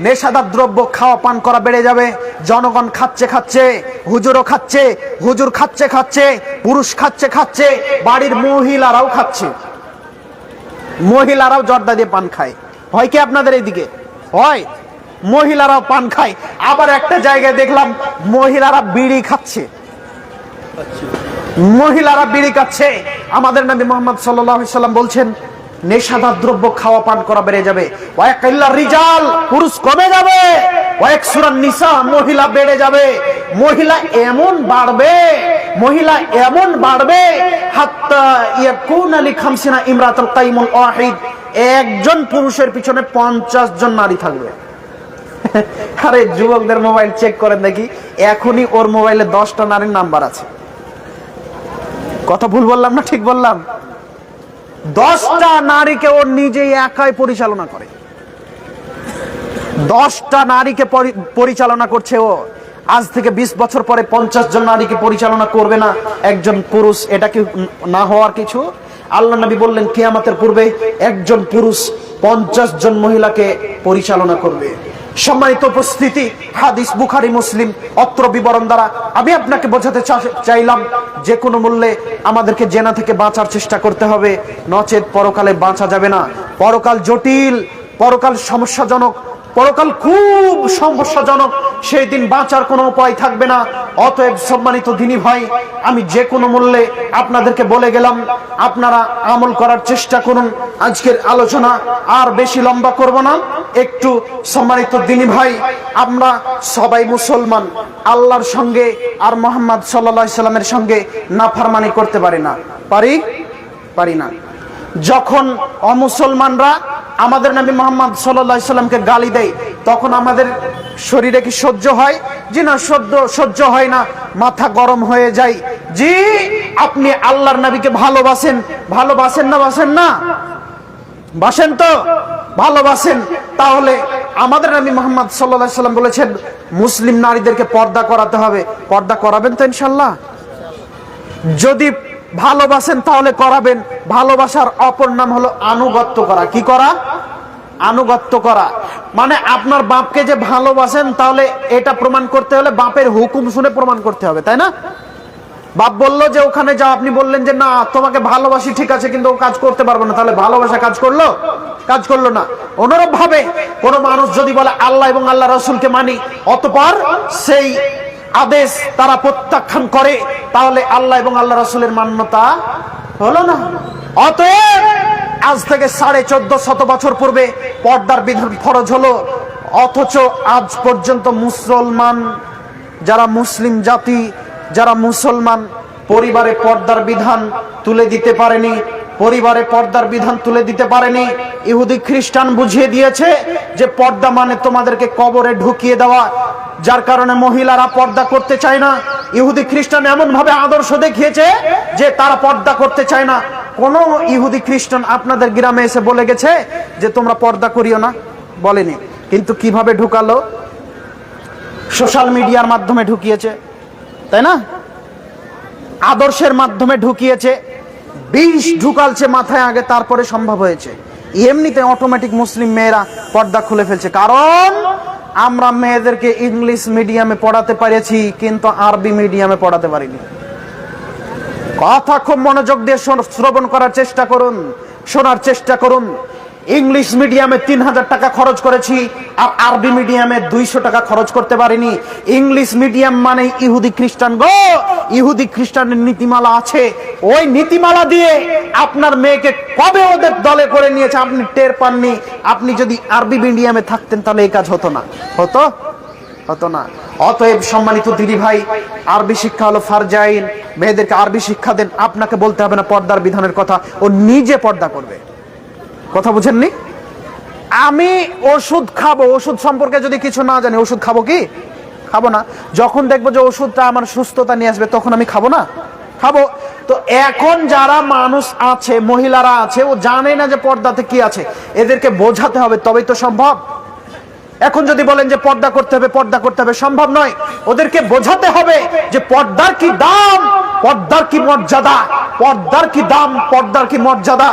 নেশাদার দ্রব্য খাওয়া পান করা বেড়ে যাবে। জনগণ খাচ্ছে খাচ্ছে, হুজুরও খাচ্ছে, হুজুর খাচ্ছে খাচ্ছে, পুরুষ খাচ্ছে খাচ্ছে, বাড়ির মহিলারাও খাচ্ছে। মহিলারাও জর্দা দিয়ে পান খায়। হয় কি আপনাদের এইদিকে? হয়, মহিলারাও পান খায়। আবার একটা জায়গায় দেখলাম মহিলারা বিড়ি খাচ্ছে, মহিলারা বিড়ি খাচ্ছে। আমাদের নবী মুহাম্মদ সাল্লাল্লাহু আলাইহি সাল্লাম বলছেন, নেশাদার দ্রব্য খাওয়া পান করা বেড়ে যাবে। ওয়ায়াকিল্লার রিজাল, পুরুষ কমে যাবে। ওয়ায়াকসুরান নিসা, মহিলা বেড়ে যাবে। মহিলা এমন বাড়বে, মহিলা এমন বাড়বে, হাত্তা ইয়াকুনা লি খামসিনা ইমরাতুল কাইমুল ওয়াহিদ, একজন পুরুষের পিছনে 50 জন নারী থাকবে। আরে যুবকদের মোবাইল চেক করেন দেখি, এখনই ওর মোবাইলে 10টা নারীর নাম্বার আছে। কথা ভুল বললাম না ঠিক বললাম? 10টা নারীকে ও নিজেই একাই পরিচালনা করে। 10টা নারীকে পরিচালনা করছে ও। আজ থেকে 20 বছর পরে 50 জন নারীকে পরিচালনা করবে না একজন পুরুষ। এটা কি না হওয়ার কিছু? আল্লাহ নবী বললেন, কিয়ামতের পূর্বে একজন পুরুষ 50 জন মহিলাকে পরিচালনা করবে। সম্মানিত উপস্থিতি, হাদিস বুখারী মুসলিম, অত্র বিবরণ দ্বারা আমি আপনাকে বোঝাতে চাইলাম, যে কোনো মূল্যে আমাদেরকে জেনা থেকে বাঁচার চেষ্টা করতে হবে, নচেত পরকালে বাঁচা যাবে না। পরকাল জটিল, পরকাল সমস্যাজনক, পরকাল খুব সমস্যাজনক। সেই দিন বাঁচার কোনো উপায় থাকবে না। অতএব সম্মানিত দিনী ভাই, আমি যে কোনো মূল্যে আপনাদেরকে বলে গেলাম, আপনারা আমল করার চেষ্টা করুন। আজকের আলোচনা আর বেশি লম্বা করব না। একটু সম্মানিত দিনী ভাই, আমরা সবাই মুসলমান, আল্লাহর সঙ্গে আর মুহাম্মদ সাল্লাল্লাহু আলাইহি সাল্লামের সঙ্গে নাফরমানি করতে পারি না? পারি না। যখন অমুসলমানরা আমাদের নবী মুহাম্মদ সাল্লাল্লাহু আলাইহি সাল্লামকে গালি দেয়, তখন আমাদের শরীরে কি সহ্য হয়? জি না, সহ্য হয় না, মাথা গরম হয়ে যায়। জি, আপনি আল্লাহর নবীকে ভালোবাসেন, ভালোবাসেন না? বাসেন না? বাসেন তো? ভালোবাসেন। তাহলে আমাদের নবী মুহাম্মদ সাল্লাল্লাহু আলাইহি সাল্লাম বলেছেন, মুসলিম নারীদেরকে পর্দা করাতে হবে। পর্দা করাবেন তো ইনশাআল্লাহ? যদি ভালোবাসেন তাহলে করাবেন। ভালোবাসার অপর নাম হলো আনুগত্য করা। কি করা? আনুগত্য করা। মানে আপনার বাপকে যে ভালোবাসেন, তাহলে এটা প্রমাণ করতে হলে বাপের হুকুম শুনে প্রমাণ করতে হবে, তাই না? বাপ বললো যে ওখানে যাও, আপনি বললেন যে না তোমাকে ভালোবাসি, ঠিক আছে, কিন্তু ও কাজ করতে পারবো না, তাহলে ভালোবাসা কাজ করলো? কাজ করলো না। অনুরূপ ভাবে কোন মানুষ যদি বলে আল্লাহ এবং আল্লাহ রাসূলকে মানি, অতঃপর সেই আদেশ তারা প্রত্যাখ্যান করে, তাহলে আল্লাহ এবং আল্লাহ রাসূলের মান্যতা হলো না। অতএব আজ থেকে 1450 বছর পূর্বে পর্দার বিধান ফরজ হলো, অথচ আজ পর্যন্ত মুসলমান যারা, মুসলিম জাতি যারা মুসলমান, পরিবারে পর্দার বিধান তুলে দিতে পারেনি। পরিবারে পর্দার বিধান তুলে দিতে পারেনি। ইহুদি খ্রিস্টান বুঝিয়ে দিয়েছে যে পর্দা মানে তোমাদেরকে কবরে ঢুকিয়ে দেওয়া, যার কারণে মহিলারা পর্দা করতে চায় না। ইহুদি খ্রিস্টান এমন ভাবে আদর্শ দেখিয়েছে যে তারা পর্দা করতে চায় না। কোন ইহুদি খ্রিস্টান আপনাদের গ্রামে এসে বলে গেছে যে তোমরা পর্দা করিও না? বলেনি। কিন্তু কিভাবে ঢুকালো? সোশ্যাল মিডিয়ার মাধ্যমে ঢুকিয়েছে, তাই না? আদর্শের মাধ্যমে ঢুকিয়েছে, বিষ ঢুকালছে মাথায় আগে, তারপরে সম্ভব হয়েছে। এমনিতে অটোমেটিক মুসলিম মেয়েরা পর্দা খুলে ফেলছে, কারণ আমরা মেয়েদেরকে ইংলিশ মিডিয়ামে পড়াতে পেরেছি, কিন্তু আরবি মিডিয়ামে পড়াতে পারিনি। কথা খুব মনোযোগ দিয়ে শ্রবণ করার চেষ্টা করুন, শোনার চেষ্টা করুন। ইংলিশ মিডিয়ামে 3000 টাকা খরচ করেছি, আর আরবি মিডিয়ামে 200 টাকা খরচ করতে পারিনি। ইংলিশ মিডিয়াম মানে ইহুদি খ্রিস্টান গো, ইহুদি খ্রিস্টানের নীতিমালা আছে, ওই নীতিমালা দিয়ে আপনার মেয়েকে কবে ওদের দলে করে নিয়েছে আপনি টের পাননি। আপনি যদি আরবি মিডিয়ামে থাকতেন তাহলে এই কাজ হতো না, হতো না। অতএব সম্মানিত দিদি ভাই, আরবি শিক্ষা হলো ফারজাইন, মেয়েদেরকে আরবি শিক্ষা দেন। আপনাকে বলতে হবে না পর্দার বিধানের কথা, ও নিজে পর্দা করবে। কথা বুঝেননি? আমি ওষুধ খাবো, ওষুধ সম্পর্কে যদি কিছু না জানি ওষুধ খাবো কি? খাবো না। যখন দেখবো যে ওষুধটা আমার সুস্থতা নিয়ে আসবে তখন আমি খাবো না? খাবো। তো এখন যারা মানুষ আছে, মহিলারা আছে, ও জানে না যে পর্দাতে কি আছে, এদেরকে বোঝাতে হবে, তবেই তো সম্ভব। এখন যদি বলেন যে পর্দা করতে হবে, সম্ভব নয়। ওদেরকে বোঝাতে হবে যে পর্দার কি দাম, পর্দার কি মর্যাদা, পর্দার কি দাম, পর্দার কি মর্যাদা,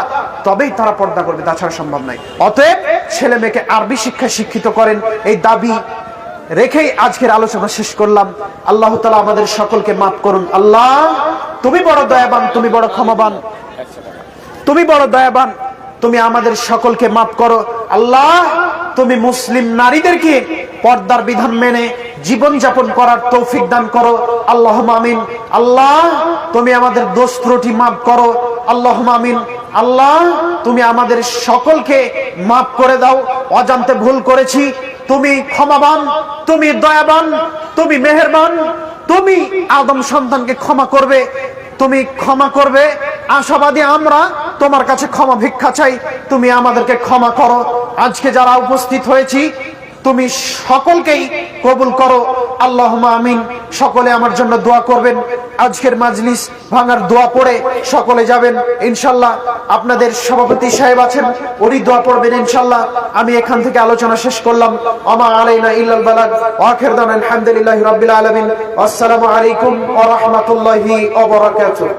তবেই তারা পর্দা করবে, তাছাড়া সম্ভব নয়। অতএব ছেলে মেয়েকে আরবি শিক্ষায় শিক্ষিত করেন, এই দাবি রেখেই আজকের আলোচনা শেষ করলাম। আল্লাহ তাআলা আমাদের সকলকে মাফ করুন। আল্লাহ, তুমি বড় দয়াবান, তুমি বড় ক্ষমাবান, তুমি বড় দয়াবান, তুমি আমাদের সকলকে মাফ করো। আল্লাহ, তুমি মুসলিম নারীদেরকে পর্দার বিধান মেনে জীবন যাপন করার তৌফিক দান করো। আল্লাহুম্মা আমিন। আল্লাহ, তুমি আমাদের দোষ ত্রুটি মাফ করো। আল্লাহুম্মা আমিন। আল্লাহ, তুমি আমাদের সকলকে মাফ করে দাও। অজান্তে ভুল করেছি, তুমি ক্ষমাবান, তুমি দয়াবান, তুমি মেহেরবান, তুমি আদম সন্তানকে ক্ষমা করবে, তুমি ক্ষমা করবে। আশাবাদী আমরা, তোমার কাছে ক্ষমা ভিক্ষা চাই, তুমি আমাদেরকে ক্ষমা করো। আজকে যারা উপস্থিত হয়েছি, তুমি সকলকেই কবুল করো। আল্লাহুম্মা আমিন। সকলে আমার জন্য দোয়া করবেন। আজকের মাজলিস ভাঙার দোয়া পড়ে সকলে যাবেন ইনশাআল্লাহ। আপনাদের সভাপতি সাহেব আছেন, উনি দোয়া পড়বেন ইনশাআল্লাহ। আমি এখান থেকে আলোচনা শেষ করলাম। আমা আলাইনা ইল্লাল বালাগ ওয়া আখির দাওয়ানা আলহামদুলিল্লাহি রাব্বিল আলামিন। আসসালামু আলাইকুম ওয়া রাহমাতুল্লাহি ওয়া বারাকাতুহু।